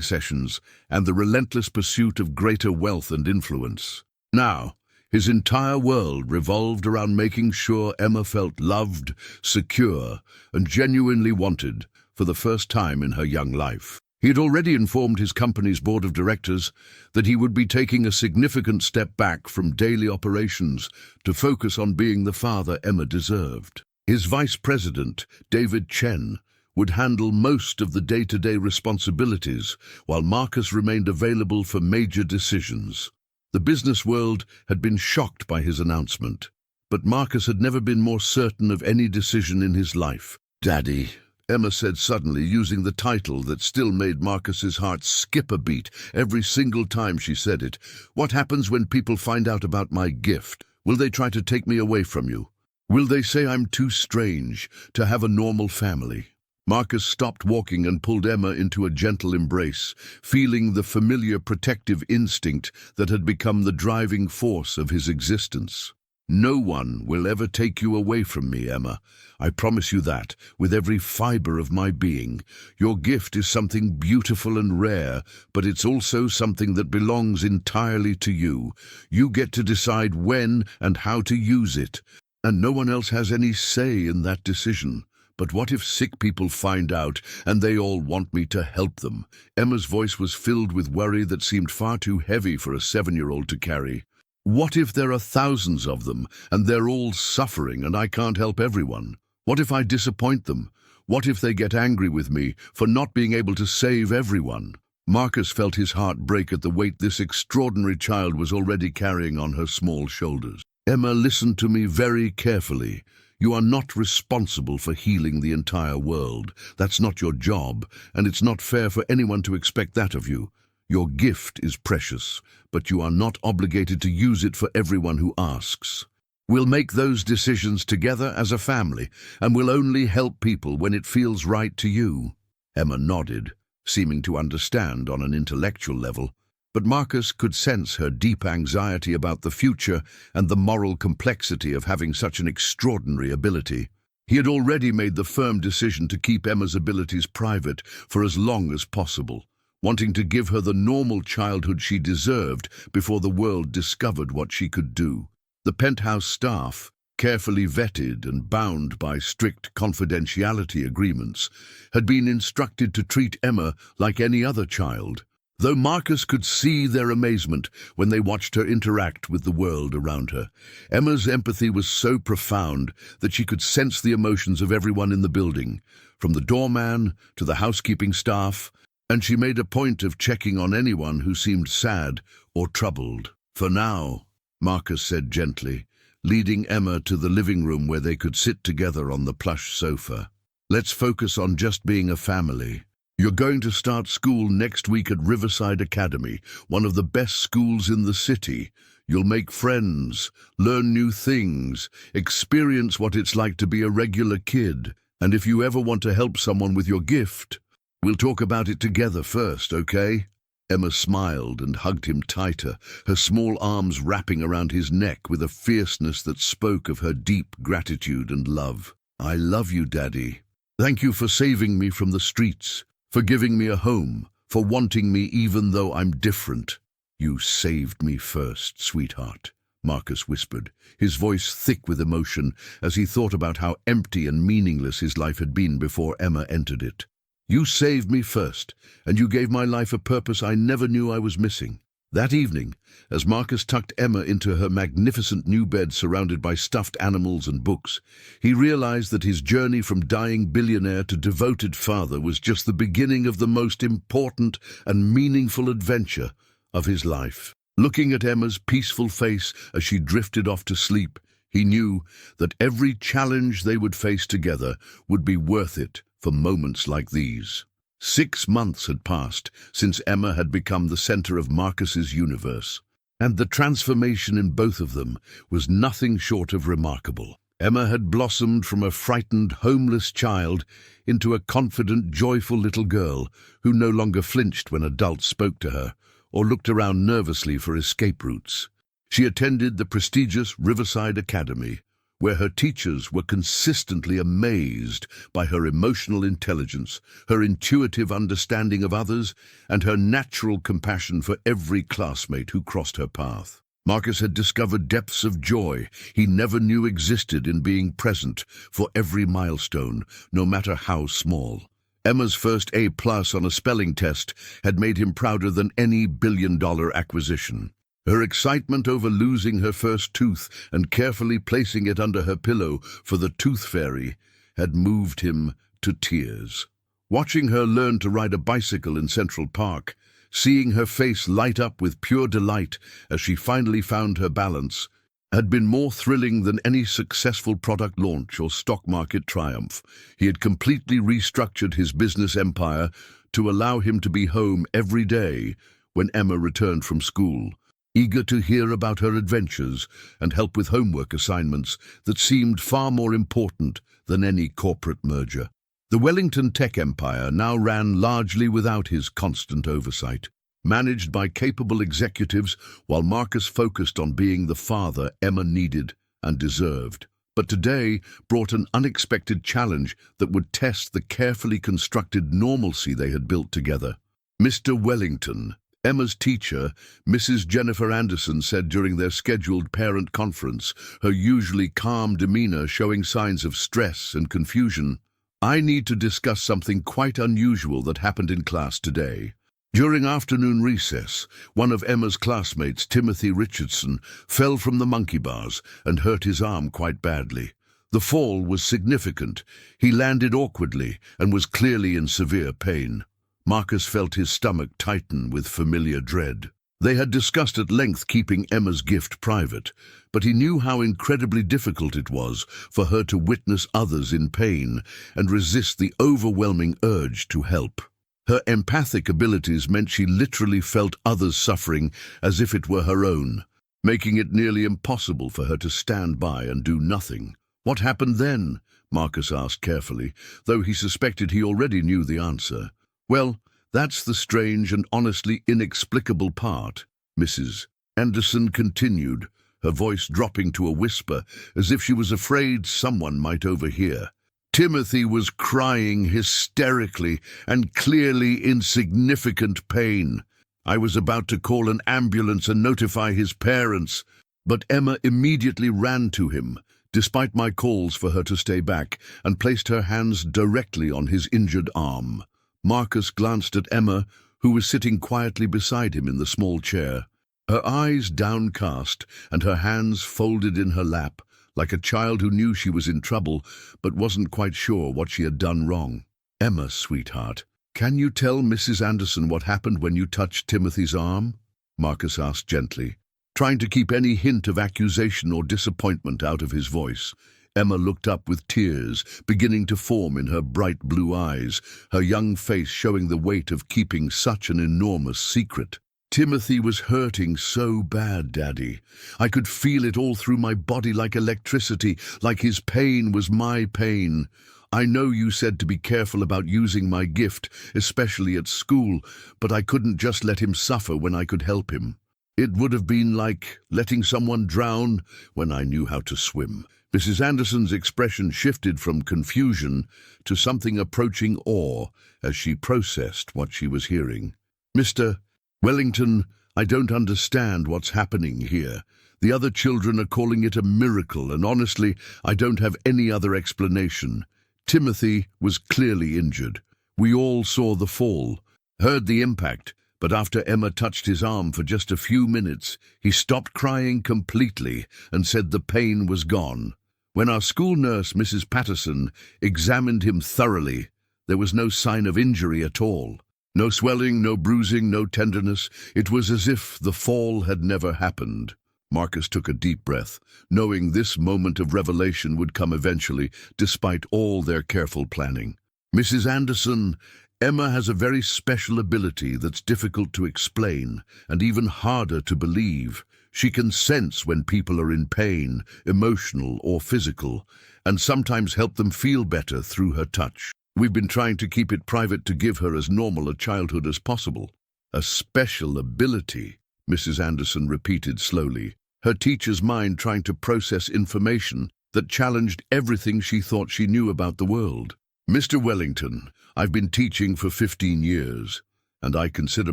sessions, and the relentless pursuit of greater wealth and influence. Now, his entire world revolved around making sure Emma felt loved, secure, and genuinely wanted for the first time in her young life. He had already informed his company's board of directors that he would be taking a significant step back from daily operations to focus on being the father Emma deserved. His vice president, David Chen, would handle most of the day-to-day responsibilities, while Marcus remained available for major decisions. The business world had been shocked by his announcement, but Marcus had never been more certain of any decision in his life. "Daddy," Emma said suddenly, using the title that still made Marcus's heart skip a beat every single time she said it. "What happens when people find out about my gift? Will they try to take me away from you? Will they say I'm too strange to have a normal family?" Marcus stopped walking and pulled Emma into a gentle embrace, feeling the familiar protective instinct that had become the driving force of his existence. "No one will ever take you away from me, Emma. I promise you that, with every fiber of my being. Your gift is something beautiful and rare, but it's also something that belongs entirely to you. You get to decide when and how to use it, and no one else has any say in that decision. But what if sick people find out and they all want me to help them?" Emma's voice was filled with worry that seemed far too heavy for a 7-year-old to carry. "What if there are thousands of them, and they're all suffering, and I can't help everyone? What if I disappoint them? What if they get angry with me for not being able to save everyone?" Marcus felt his heart break at the weight this extraordinary child was already carrying on her small shoulders. "Emma, listen to me very carefully. You are not responsible for healing the entire world. That's not your job, and it's not fair for anyone to expect that of you. Your gift is precious, but you are not obligated to use it for everyone who asks. We'll make those decisions together as a family, and we'll only help people when it feels right to you." Emma nodded, seeming to understand on an intellectual level, but Marcus could sense her deep anxiety about the future and the moral complexity of having such an extraordinary ability. He had already made the firm decision to keep Emma's abilities private for as long as possible. wanting to give her the normal childhood she deserved before the world discovered what she could do. The penthouse staff, carefully vetted and bound by strict confidentiality agreements, had been instructed to treat Emma like any other child, though Marcus could see their amazement when they watched her interact with the world around her. Emma's empathy was so profound that she could sense the emotions of everyone in the building, from the doorman to the housekeeping staff, and she made a point of checking on anyone who seemed sad or troubled. "For now," Marcus said gently, leading Emma to the living room where they could sit together on the plush sofa. "Let's focus on just being a family. You're going to start school next week at Riverside Academy, one of the best schools in the city. You'll make friends, learn new things, experience what it's like to be a regular kid. And if you ever want to help someone with your gift, we'll talk about it together first, okay?" Emma smiled and hugged him tighter, her small arms wrapping around his neck with a fierceness that spoke of her deep gratitude and love. "I love you, Daddy. Thank you for saving me from the streets, for giving me a home, for wanting me even though I'm different." "You saved me first, sweetheart," Marcus whispered, his voice thick with emotion as he thought about how empty and meaningless his life had been before Emma entered it. "You saved me first, and you gave my life a purpose I never knew I was missing." That evening, as Marcus tucked Emma into her magnificent new bed surrounded by stuffed animals and books, he realized that his journey from dying billionaire to devoted father was just the beginning of the most important and meaningful adventure of his life. Looking at Emma's peaceful face as she drifted off to sleep, he knew that every challenge they would face together would be worth it for moments like these. 6 months had passed since Emma had become the center of Marcus's universe, and the transformation in both of them was nothing short of remarkable. Emma had blossomed from a frightened, homeless child into a confident, joyful little girl who no longer flinched when adults spoke to her or looked around nervously for escape routes. She attended the prestigious Riverside Academy, where her teachers were consistently amazed by her emotional intelligence, her intuitive understanding of others, and her natural compassion for every classmate who crossed her path. Marcus had discovered depths of joy he never knew existed in being present for every milestone, no matter how small. Emma's first A+ on a spelling test had made him prouder than any billion-dollar acquisition. Her excitement over losing her first tooth and carefully placing it under her pillow for the tooth fairy had moved him to tears. Watching her learn to ride a bicycle in Central Park, seeing her face light up with pure delight as she finally found her balance, had been more thrilling than any successful product launch or stock market triumph. He had completely restructured his business empire to allow him to be home every day when Emma returned from school, eager to hear about her adventures and help with homework assignments that seemed far more important than any corporate merger. The Wellington tech empire now ran largely without his constant oversight, managed by capable executives while Marcus focused on being the father Emma needed and deserved. But today brought an unexpected challenge that would test the carefully constructed normalcy they had built together. Mr. Wellington, Emma's teacher, Mrs. Jennifer Anderson, said during their scheduled parent conference, her usually calm demeanor showing signs of stress and confusion, "I need to discuss something quite unusual that happened in class today." During afternoon recess, one of Emma's classmates, Timothy Richardson, fell from the monkey bars and hurt his arm quite badly. The fall was significant. He landed awkwardly and was clearly in severe pain. Marcus felt his stomach tighten with familiar dread. They had discussed at length keeping Emma's gift private, but he knew how incredibly difficult it was for her to witness others in pain and resist the overwhelming urge to help. Her empathic abilities meant she literally felt others' suffering as if it were her own, making it nearly impossible for her to stand by and do nothing. "What happened then?" Marcus asked carefully, though he suspected he already knew the answer. "Well, that's the strange and honestly inexplicable part," Mrs. Anderson continued, her voice dropping to a whisper as if she was afraid someone might overhear. Timothy was crying hysterically and clearly in significant pain. I was about to call an ambulance and notify his parents, but Emma immediately ran to him, despite my calls for her to stay back, and placed her hands directly on his injured arm. Marcus glanced at Emma, who was sitting quietly beside him in the small chair, her eyes downcast and her hands folded in her lap, like a child who knew she was in trouble but wasn't quite sure what she had done wrong. "Emma, sweetheart, can you tell Mrs. Anderson what happened when you touched Timothy's arm?" Marcus asked gently, trying to keep any hint of accusation or disappointment out of his voice. Emma looked up with tears beginning to form in her bright blue eyes, her young face showing the weight of keeping such an enormous secret. "Timothy was hurting so bad, Daddy. I could feel it all through my body like electricity, like his pain was my pain. I know you said to be careful about using my gift, especially at school, but I couldn't just let him suffer when I could help him. It would have been like letting someone drown when I knew how to swim." Mrs. Anderson's expression shifted from confusion to something approaching awe as she processed what she was hearing. "Mr. Wellington, I don't understand what's happening here. The other children are calling it a miracle, and honestly, I don't have any other explanation. Timothy was clearly injured. We all saw the fall, heard the impact, but after Emma touched his arm for just a few minutes, he stopped crying completely and said the pain was gone. When our school nurse, Mrs. Patterson, examined him thoroughly, there was no sign of injury at all. No swelling, no bruising, no tenderness. It was as if the fall had never happened." Marcus took a deep breath, knowing this moment of revelation would come eventually, despite all their careful planning. "Mrs. Anderson, Emma has a very special ability that's difficult to explain and even harder to believe. She can sense when people are in pain, emotional or physical, and sometimes help them feel better through her touch. We've been trying to keep it private to give her as normal a childhood as possible." "A special ability," Mrs. Anderson repeated slowly, her teacher's mind trying to process information that challenged everything she thought she knew about the world. "Mr. Wellington, I've been teaching for 15 years, and I consider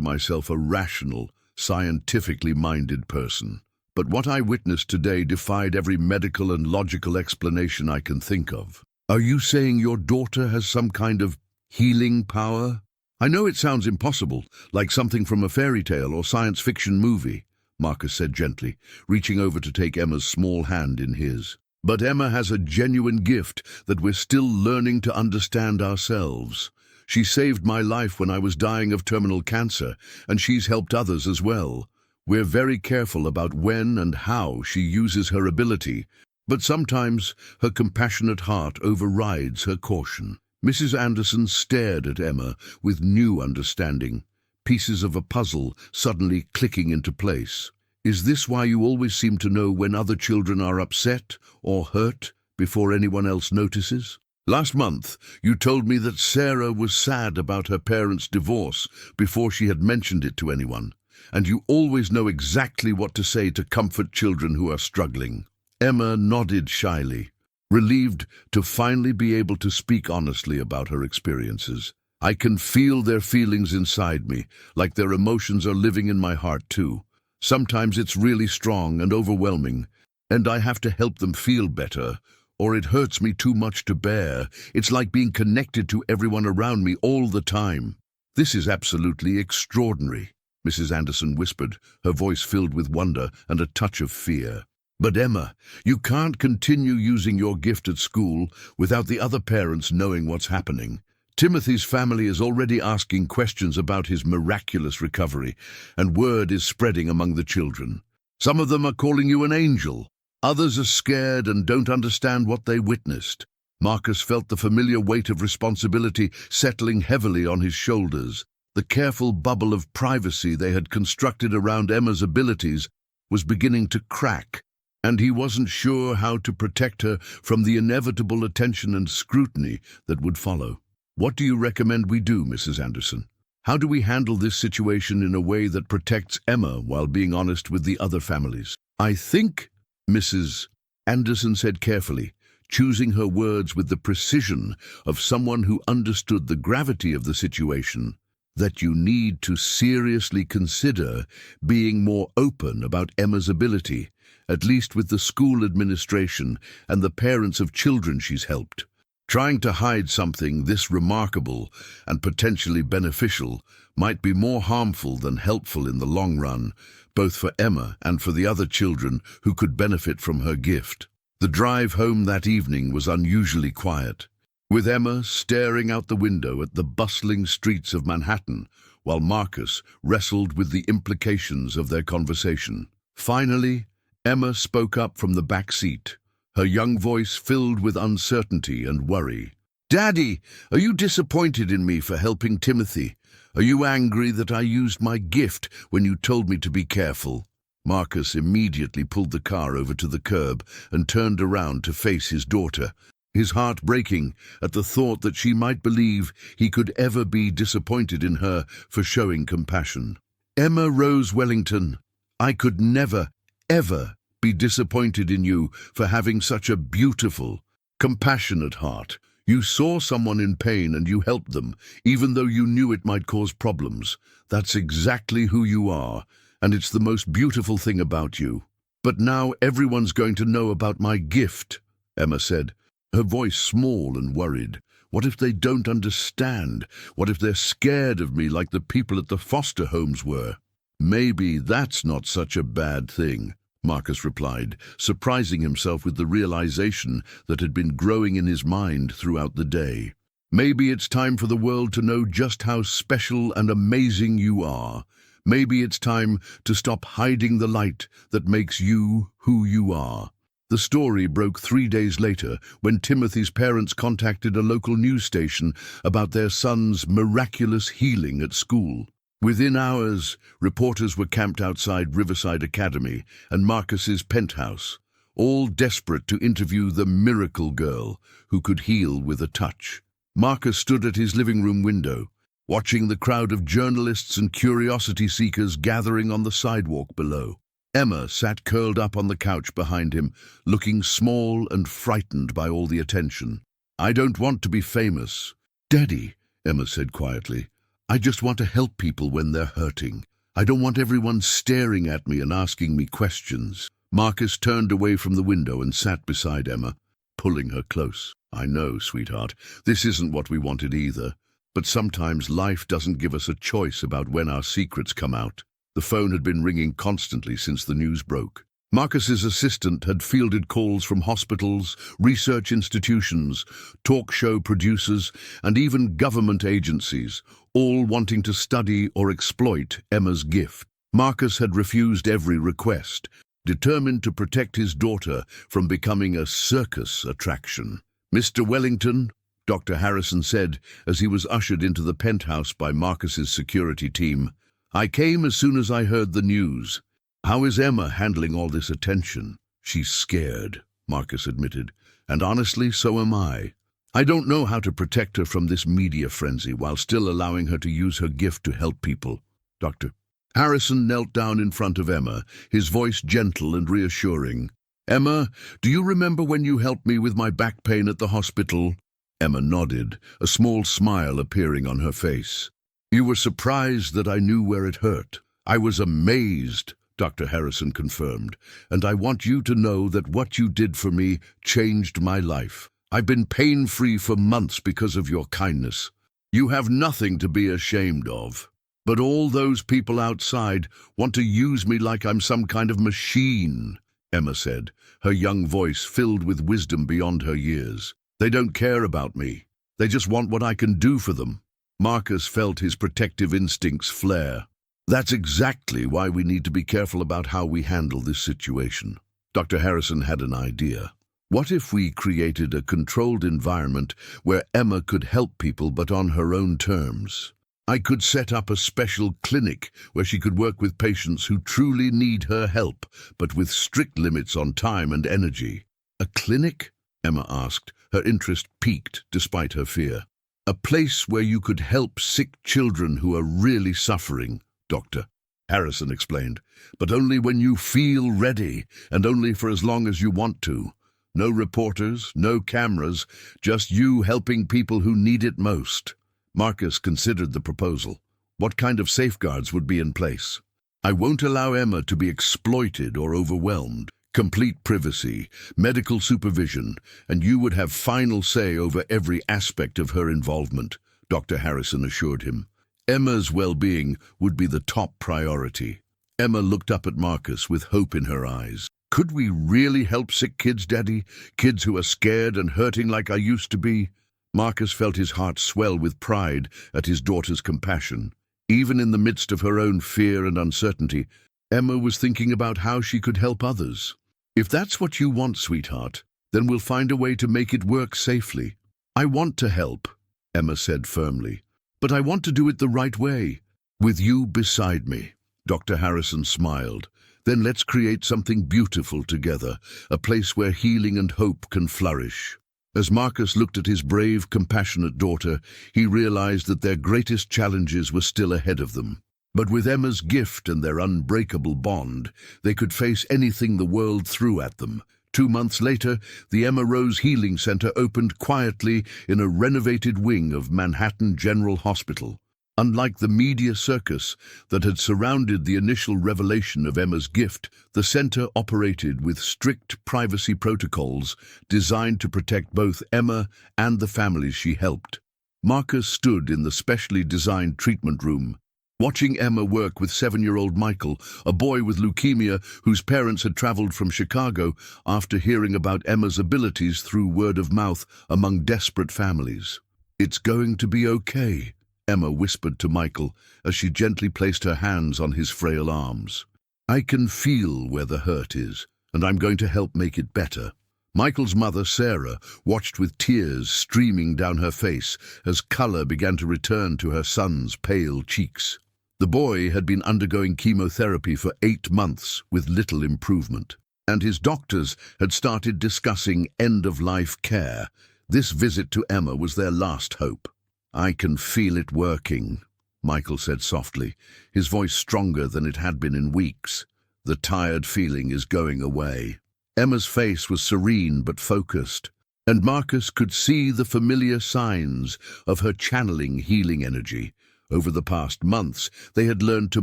myself a rational, scientifically minded person. But what I witnessed today defied every medical and logical explanation I can think of. Are you saying your daughter has some kind of healing power? I know it sounds impossible, like something from a fairy tale or science fiction movie," Marcus said gently, reaching over to take Emma's small hand in his. "But Emma has a genuine gift that we're still learning to understand ourselves. She saved my life when I was dying of terminal cancer, and she's helped others as well. We're very careful about when and how she uses her ability, but sometimes her compassionate heart overrides her caution." Mrs. Anderson stared at Emma with new understanding, pieces of a puzzle suddenly clicking into place. "Is this why you always seem to know when other children are upset or hurt before anyone else notices? Last month, you told me that Sarah was sad about her parents' divorce before she had mentioned it to anyone, and you always know exactly what to say to comfort children who are struggling." Emma nodded shyly, relieved to finally be able to speak honestly about her experiences. "I can feel their feelings inside me, like their emotions are living in my heart too. Sometimes it's really strong and overwhelming, and I have to help them feel better, or it hurts me too much to bear. It's like being connected to everyone around me all the time." "This is absolutely extraordinary," Mrs. Anderson whispered, her voice filled with wonder and a touch of fear. "But Emma, you can't continue using your gift at school without the other parents knowing what's happening. Timothy's family is already asking questions about his miraculous recovery, and word is spreading among the children. Some of them are calling you an angel. Others are scared and don't understand what they witnessed." Marcus felt the familiar weight of responsibility settling heavily on his shoulders. The careful bubble of privacy they had constructed around Emma's abilities was beginning to crack, and he wasn't sure how to protect her from the inevitable attention and scrutiny that would follow. "What do you recommend we do, Mrs. Anderson? How do we handle this situation in a way that protects Emma while being honest with the other families?" "I think," Mrs. Anderson said carefully, choosing her words with the precision of someone who understood the gravity of the situation, "that you need to seriously consider being more open about Emma's ability, at least with the school administration and the parents of children she's helped. Trying to hide something this remarkable and potentially beneficial might be more harmful than helpful in the long run, both for Emma and for the other children who could benefit from her gift." The drive home that evening was unusually quiet, with Emma staring out the window at the bustling streets of Manhattan, while Marcus wrestled with the implications of their conversation. Finally, Emma spoke up from the back seat, her young voice filled with uncertainty and worry. "Daddy, are you disappointed in me for helping Timothy? Are you angry that I used my gift when you told me to be careful?" Marcus immediately pulled the car over to the curb and turned around to face his daughter, his heart breaking at the thought that she might believe he could ever be disappointed in her for showing compassion. "Emma Rose Wellington, I could never, ever be disappointed in you for having such a beautiful, compassionate heart. You saw someone in pain and you helped them, even though you knew it might cause problems. That's exactly who you are, and it's the most beautiful thing about you. But now everyone's going to know about my gift," Emma said, her voice small and worried. "What if they don't understand? What if they're scared of me like the people at the foster homes were?" "Maybe that's not such a bad thing," Marcus replied, surprising himself with the realization that had been growing in his mind throughout the day. "Maybe it's time for the world to know just how special and amazing you are. Maybe it's time to stop hiding the light that makes you who you are." The story broke 3 days later when Timothy's parents contacted a local news station about their son's miraculous healing at school. Within hours, reporters were camped outside Riverside Academy and Marcus's penthouse, all desperate to interview the miracle girl who could heal with a touch. Marcus stood at his living room window, watching the crowd of journalists and curiosity seekers gathering on the sidewalk below. Emma sat curled up on the couch behind him, looking small and frightened by all the attention. "I don't want to be famous, Daddy," Emma said quietly. "I just want to help people when they're hurting. I don't want everyone staring at me and asking me questions." Marcus turned away from the window and sat beside Emma, pulling her close. "I know, sweetheart, this isn't what we wanted either. But sometimes life doesn't give us a choice about when our secrets come out." The phone had been ringing constantly since the news broke. Marcus's assistant had fielded calls from hospitals, research institutions, talk show producers, and even government agencies, all wanting to study or exploit Emma's gift. Marcus had refused every request, determined to protect his daughter from becoming a circus attraction. "Mr. Wellington," Dr. Harrison said as he was ushered into the penthouse by Marcus's security team, "I came as soon as I heard the news. How is Emma handling all this attention?" "She's scared," Marcus admitted, "and honestly, so am I. I don't know how to protect her from this media frenzy while still allowing her to use her gift to help people." Dr. Harrison knelt down in front of Emma, his voice gentle and reassuring. "Emma, do you remember when you helped me with my back pain at the hospital?" Emma nodded, a small smile appearing on her face. "You were surprised that I knew where it hurt." "I was amazed," Dr. Harrison confirmed, "and I want you to know that what you did for me changed my life. I've been pain-free for months because of your kindness. You have nothing to be ashamed of. But all those people outside want to use me like I'm some kind of machine," Emma said, her young voice filled with wisdom beyond her years. "They don't care about me. They just want what I can do for them." Marcus felt his protective instincts flare. "That's exactly why we need to be careful about how we handle this situation." Dr. Harrison had an idea. What if we created a controlled environment where Emma could help people but on her own terms? I could set up a special clinic where she could work with patients who truly need her help, but with strict limits on time and energy. "A clinic?" Emma asked, her interest piqued despite her fear. "A place where you could help sick children who are really suffering," Dr. Harrison explained, "but only when you feel ready and only for as long as you want to. No reporters, no cameras, just you helping people who need it most. Marcus considered the proposal. What kind of safeguards would be in place? I won't allow Emma to be exploited or overwhelmed. Complete privacy, medical supervision, and you would have final say over every aspect of her involvement, Dr. Harrison assured him. Emma's well-being would be the top priority. Emma looked up at Marcus with hope in her eyes. Could we really help sick kids, Daddy? Kids who are scared and hurting like I used to be? Marcus felt his heart swell with pride at his daughter's compassion. Even in the midst of her own fear and uncertainty, Emma was thinking about how she could help others. If that's what you want, sweetheart, then we'll find a way to make it work safely. I want to help, Emma said firmly, but I want to do it the right way. With you beside me. Dr. Harrison smiled. Then let's create something beautiful together, a place where healing and hope can flourish. As Marcus looked at his brave, compassionate daughter, he realized that their greatest challenges were still ahead of them. But with Emma's gift and their unbreakable bond, they could face anything the world threw at them. 2 months later, the Emma Rose Healing Center opened quietly in a renovated wing of Manhattan General Hospital. Unlike the media circus that had surrounded the initial revelation of Emma's gift, the center operated with strict privacy protocols designed to protect both Emma and the families she helped. Marcus stood in the specially designed treatment room, watching Emma work with 7-year-old Michael, a boy with leukemia whose parents had traveled from Chicago after hearing about Emma's abilities through word of mouth among desperate families. "It's going to be okay," Emma whispered to Michael as she gently placed her hands on his frail arms. "I can feel where the hurt is, and I'm going to help make it better." Michael's mother, Sarah, watched with tears streaming down her face as color began to return to her son's pale cheeks. The boy had been undergoing chemotherapy for 8 months with little improvement, and his doctors had started discussing end-of-life care. This visit to Emma was their last hope. "I can feel it working," Michael said softly, his voice stronger than it had been in weeks. "The tired feeling is going away." Emma's face was serene but focused, and Marcus could see the familiar signs of her channeling healing energy. Over the past months, they had learned to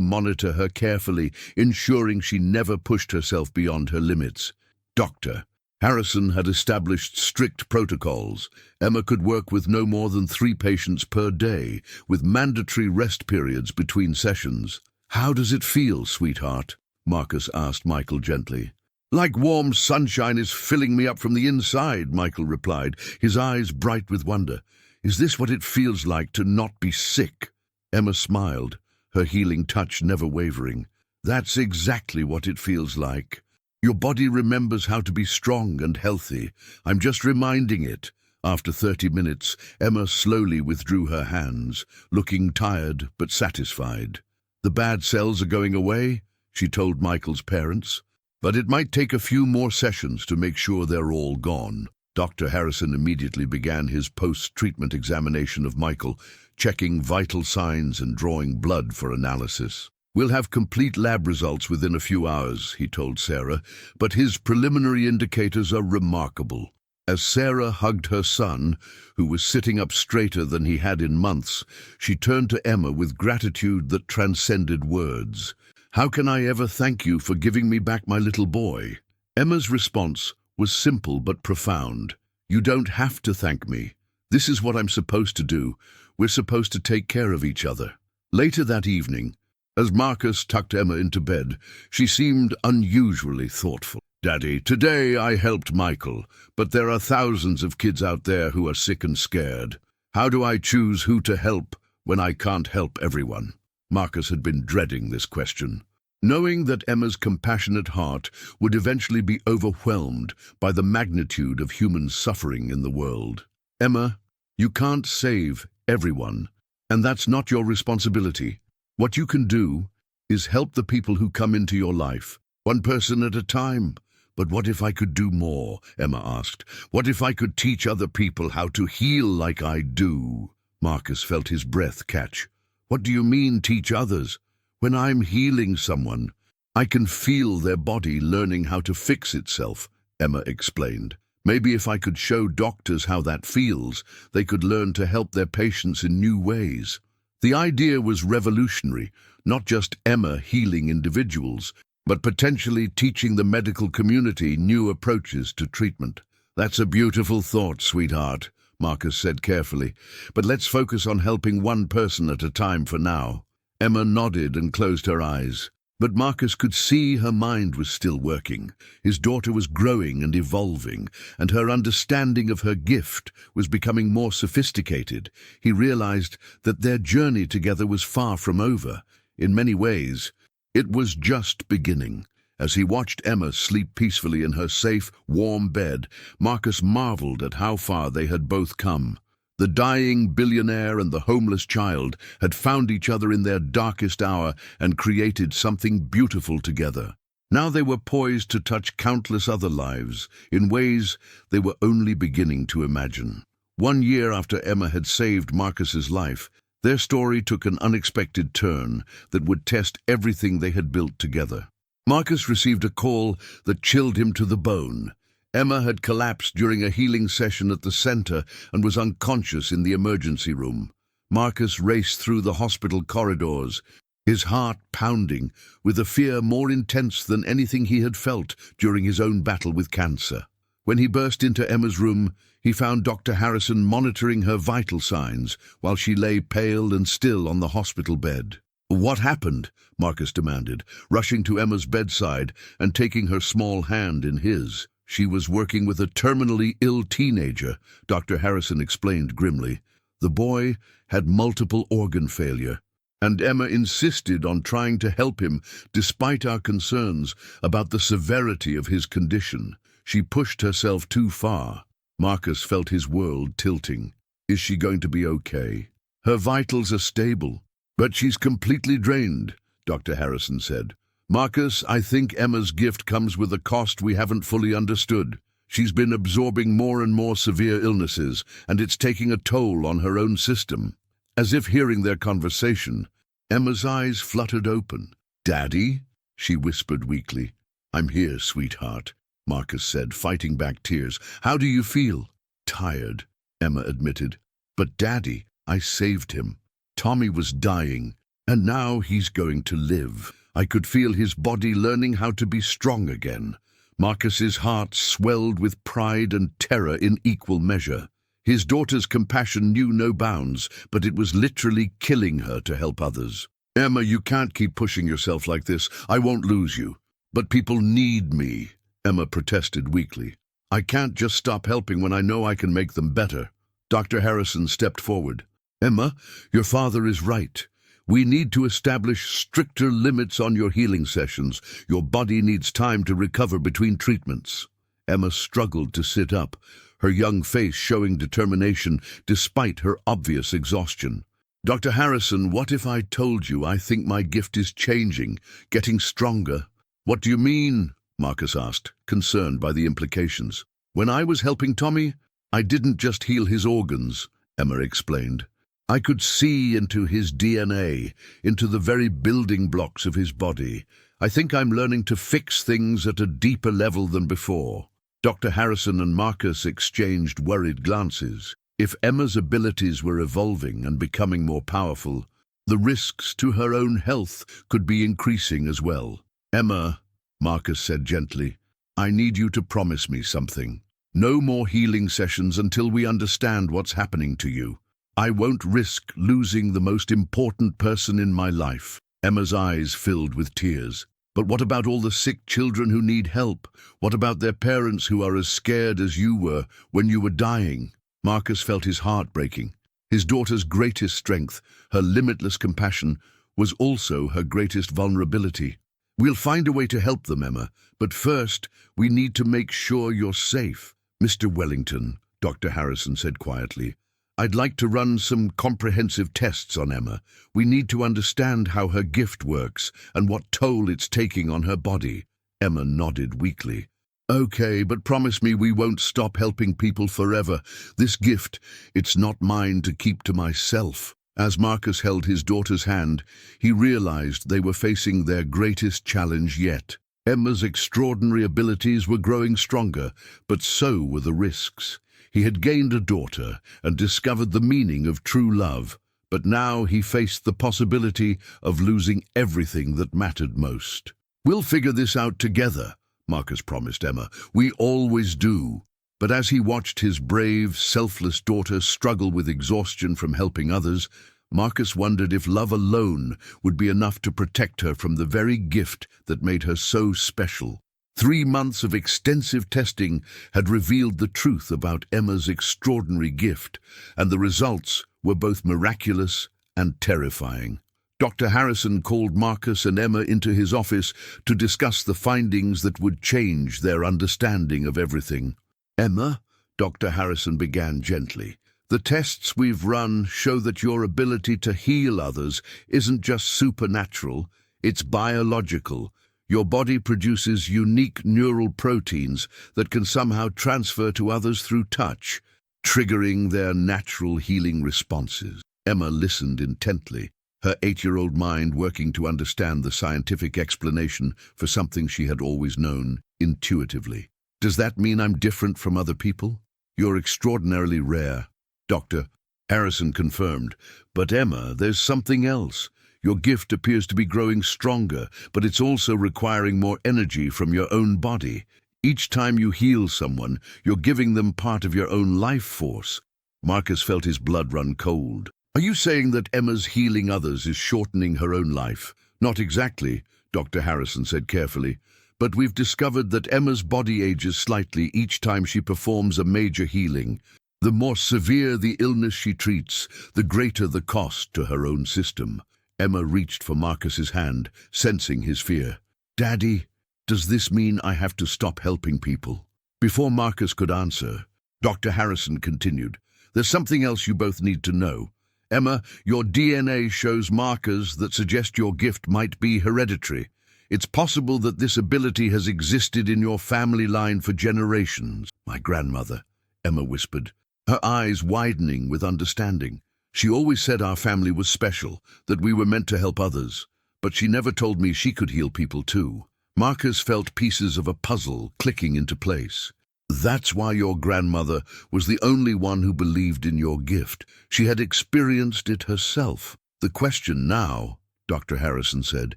monitor her carefully, ensuring she never pushed herself beyond her limits. Dr. Harrison had established strict protocols. Emma could work with no more than 3 patients per day, with mandatory rest periods between sessions. "How does it feel, sweetheart?" Marcus asked Michael gently. "Like warm sunshine is filling me up from the inside," Michael replied, his eyes bright with wonder. "Is this what it feels like to not be sick?" Emma smiled, her healing touch never wavering. "That's exactly what it feels like. Your body remembers how to be strong and healthy. I'm just reminding it." After 30 minutes, Emma slowly withdrew her hands, looking tired but satisfied. "The bad cells are going away," she told Michael's parents. "But it might take a few more sessions to make sure they're all gone." Dr. Harrison immediately began his post-treatment examination of Michael, checking vital signs and drawing blood for analysis. "We'll have complete lab results within a few hours," he told Sarah, "but his preliminary indicators are remarkable." As Sarah hugged her son, who was sitting up straighter than he had in months, she turned to Emma with gratitude that transcended words. "How can I ever thank you for giving me back my little boy?" Emma's response was simple but profound. "You don't have to thank me. This is what I'm supposed to do. We're supposed to take care of each other." Later that evening, as Marcus tucked Emma into bed, she seemed unusually thoughtful. "Daddy, today I helped Michael, but there are thousands of kids out there who are sick and scared. How do I choose who to help when I can't help everyone?" Marcus had been dreading this question, knowing that Emma's compassionate heart would eventually be overwhelmed by the magnitude of human suffering in the world. "Emma, you can't save everyone, and that's not your responsibility. What you can do is help the people who come into your life, one person at a time." "But what if I could do more?" Emma asked. "What if I could teach other people how to heal like I do?" Marcus felt his breath catch. "What do you mean, teach others? When I'm healing someone, I can feel their body learning how to fix itself," Emma explained. Maybe if I could show doctors how that feels, they could learn to help their patients in new ways. The idea was revolutionary, not just Emma healing individuals, but potentially teaching the medical community new approaches to treatment. That's a beautiful thought, sweetheart, Marcus said carefully, but let's focus on helping one person at a time for now. Emma nodded and closed her eyes. But Marcus could see her mind was still working. His daughter was growing and evolving, and her understanding of her gift was becoming more sophisticated. He realized that their journey together was far from over. In many ways, it was just beginning. As he watched Emma sleep peacefully in her safe, warm bed, Marcus marveled at how far they had both come. The dying billionaire and the homeless child had found each other in their darkest hour and created something beautiful together. Now they were poised to touch countless other lives in ways they were only beginning to imagine. 1 year after Emma had saved Marcus's life, their story took an unexpected turn that would test everything they had built together. Marcus received a call that chilled him to the bone. Emma had collapsed during a healing session at the center and was unconscious in the emergency room. Marcus raced through the hospital corridors, his heart pounding with a fear more intense than anything he had felt during his own battle with cancer. When he burst into Emma's room, he found Dr. Harrison monitoring her vital signs while she lay pale and still on the hospital bed. "What happened?" Marcus demanded, rushing to Emma's bedside and taking her small hand in his. "She was working with a terminally ill teenager," Dr. Harrison explained grimly. "The boy had multiple organ failure, and Emma insisted on trying to help him despite our concerns about the severity of his condition. She pushed herself too far." Marcus felt his world tilting. "Is she going to be okay?" "Her vitals are stable, but she's completely drained," Dr. Harrison said. "Marcus, I think Emma's gift comes with a cost we haven't fully understood. She's been absorbing more and more severe illnesses, and it's taking a toll on her own system." As if hearing their conversation, Emma's eyes fluttered open. "Daddy?" she whispered weakly. "I'm here, sweetheart," Marcus said, fighting back tears. "How do you feel?" "Tired," Emma admitted. "But Daddy, I saved him. Tommy was dying, and now he's going to live." I could feel his body learning how to be strong again. Marcus's heart swelled with pride and terror in equal measure. His daughter's compassion knew no bounds, but it was literally killing her to help others. "Emma, you can't keep pushing yourself like this. I won't lose you." "But people need me," Emma protested weakly. "I can't just stop helping when I know I can make them better." Dr. Harrison stepped forward. "Emma, your father is right. We need to establish stricter limits on your healing sessions. Your body needs time to recover between treatments." Emma struggled to sit up, her young face showing determination despite her obvious exhaustion. "Dr. Harrison, what if I told you I think my gift is changing, getting stronger?" "What do you mean?" Marcus asked, concerned by the implications. "When I was helping Tommy, I didn't just heal his organs," Emma explained. "I could see into his DNA, into the very building blocks of his body. I think I'm learning to fix things at a deeper level than before." Dr. Harrison and Marcus exchanged worried glances. If Emma's abilities were evolving and becoming more powerful, the risks to her own health could be increasing as well. "Emma," Marcus said gently, "I need you to promise me something. No more healing sessions until we understand what's happening to you. I won't risk losing the most important person in my life." Emma's eyes filled with tears. "But what about all the sick children who need help? What about their parents who are as scared as you were when you were dying?" Marcus felt his heart breaking. His daughter's greatest strength, her limitless compassion, was also her greatest vulnerability. "We'll find a way to help them, Emma, but first we need to make sure you're safe." "Mr. Wellington," Dr. Harrison said quietly, "I'd like to run some comprehensive tests on Emma. We need to understand how her gift works and what toll it's taking on her body." Emma nodded weakly. "Okay, but promise me we won't stop helping people forever. This gift, it's not mine to keep to myself." As Marcus held his daughter's hand, he realized they were facing their greatest challenge yet. Emma's extraordinary abilities were growing stronger, but so were the risks. He had gained a daughter and discovered the meaning of true love, but now he faced the possibility of losing everything that mattered most. "We'll figure this out together," Marcus promised Emma. "We always do." But as he watched his brave, selfless daughter struggle with exhaustion from helping others, Marcus wondered if love alone would be enough to protect her from the very gift that made her so special. 3 months of extensive testing had revealed the truth about Emma's extraordinary gift, and the results were both miraculous and terrifying. Dr. Harrison called Marcus and Emma into his office to discuss the findings that would change their understanding of everything. "Emma," Dr. Harrison began gently, "the tests we've run show that your ability to heal others isn't just supernatural, it's biological. Your body produces unique neural proteins that can somehow transfer to others through touch, triggering their natural healing responses." Emma listened intently, her 8-year-old mind working to understand the scientific explanation for something she had always known intuitively. "Does that mean I'm different from other people?" "You're extraordinarily rare," Dr. Harrison confirmed. "But Emma, there's something else. Your gift appears to be growing stronger, but it's also requiring more energy from your own body. Each time you heal someone, you're giving them part of your own life force." Marcus felt his blood run cold. "Are you saying that Emma's healing others is shortening her own life?" "Not exactly," Dr. Harrison said carefully. "But we've discovered that Emma's body ages slightly each time she performs a major healing. The more severe the illness she treats, the greater the cost to her own system." Emma reached for Marcus's hand, sensing his fear. "Daddy, does this mean I have to stop helping people?" Before Marcus could answer, Dr. Harrison continued, "There's something else you both need to know. Emma, your DNA shows markers that suggest your gift might be hereditary. It's possible that this ability has existed in your family line for generations." "My grandmother," Emma whispered, her eyes widening with understanding. "She always said our family was special, that we were meant to help others, but she never told me she could heal people too." Marcus felt pieces of a puzzle clicking into place. "That's why your grandmother was the only one who believed in your gift. She had experienced it herself. The question now," Dr. Harrison said,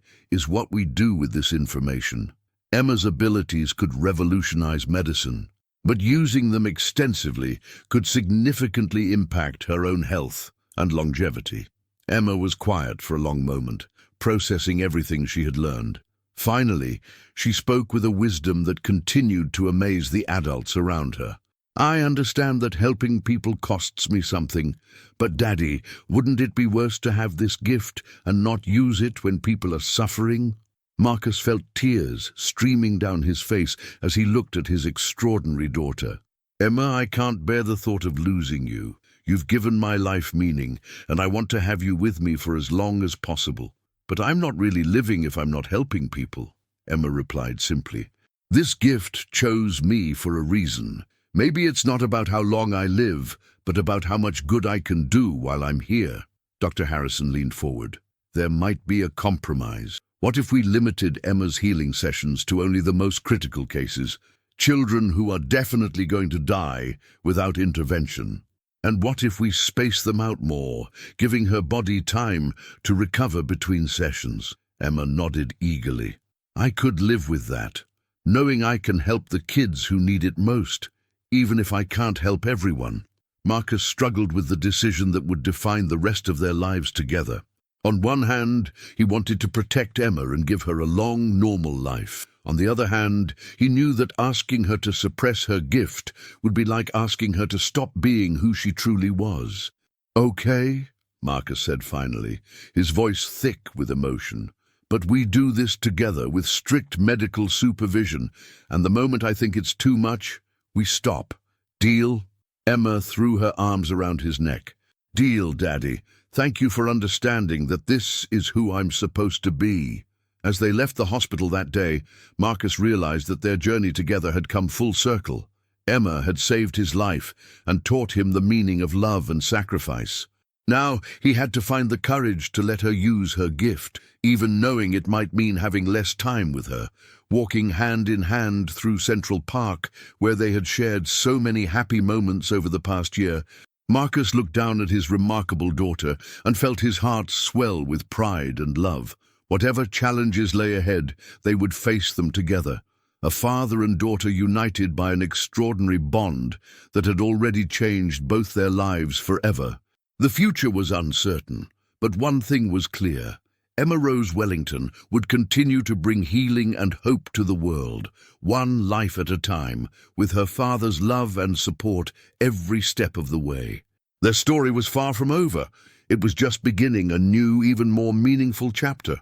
"is what we do with this information. Emma's abilities could revolutionize medicine, but using them extensively could significantly impact her own health and longevity." Emma was quiet for a long moment, processing everything she had learned. Finally, she spoke with a wisdom that continued to amaze the adults around her. "I understand that helping people costs me something, but Daddy, wouldn't it be worse to have this gift and not use it when people are suffering?" Marcus felt tears streaming down his face as he looked at his extraordinary daughter. "Emma, I can't bear the thought of losing you. You've given my life meaning, and I want to have you with me for as long as possible. But I'm not really living if I'm not helping people," Emma replied simply. "This gift chose me for a reason. Maybe it's not about how long I live, but about how much good I can do while I'm here." Dr. Harrison leaned forward. "There might be a compromise. What if we limited Emma's healing sessions to only the most critical cases, children who are definitely going to die without intervention? And what if we space them out more, giving her body time to recover between sessions?" Emma nodded eagerly. "I could live with that, knowing I can help the kids who need it most, even if I can't help everyone." Marcus struggled with the decision that would define the rest of their lives together. On one hand, he wanted to protect Emma and give her a long, normal life. On the other hand, he knew that asking her to suppress her gift would be like asking her to stop being who she truly was. "Okay," Marcus said finally, his voice thick with emotion. "But we do this together with strict medical supervision, and the moment I think it's too much, we stop. Deal?" Emma threw her arms around his neck. "Deal, Daddy. Thank you for understanding that this is who I'm supposed to be." As they left the hospital that day, Marcus realized that their journey together had come full circle. Emma had saved his life and taught him the meaning of love and sacrifice. Now he had to find the courage to let her use her gift, even knowing it might mean having less time with her. Walking hand in hand through Central Park, where they had shared so many happy moments over the past year, Marcus looked down at his remarkable daughter and felt his heart swell with pride and love. Whatever challenges lay ahead, they would face them together. A father and daughter united by an extraordinary bond that had already changed both their lives forever. The future was uncertain, but one thing was clear. Emma Rose Wellington would continue to bring healing and hope to the world, one life at a time, with her father's love and support every step of the way. Their story was far from over. It was just beginning a new, even more meaningful chapter.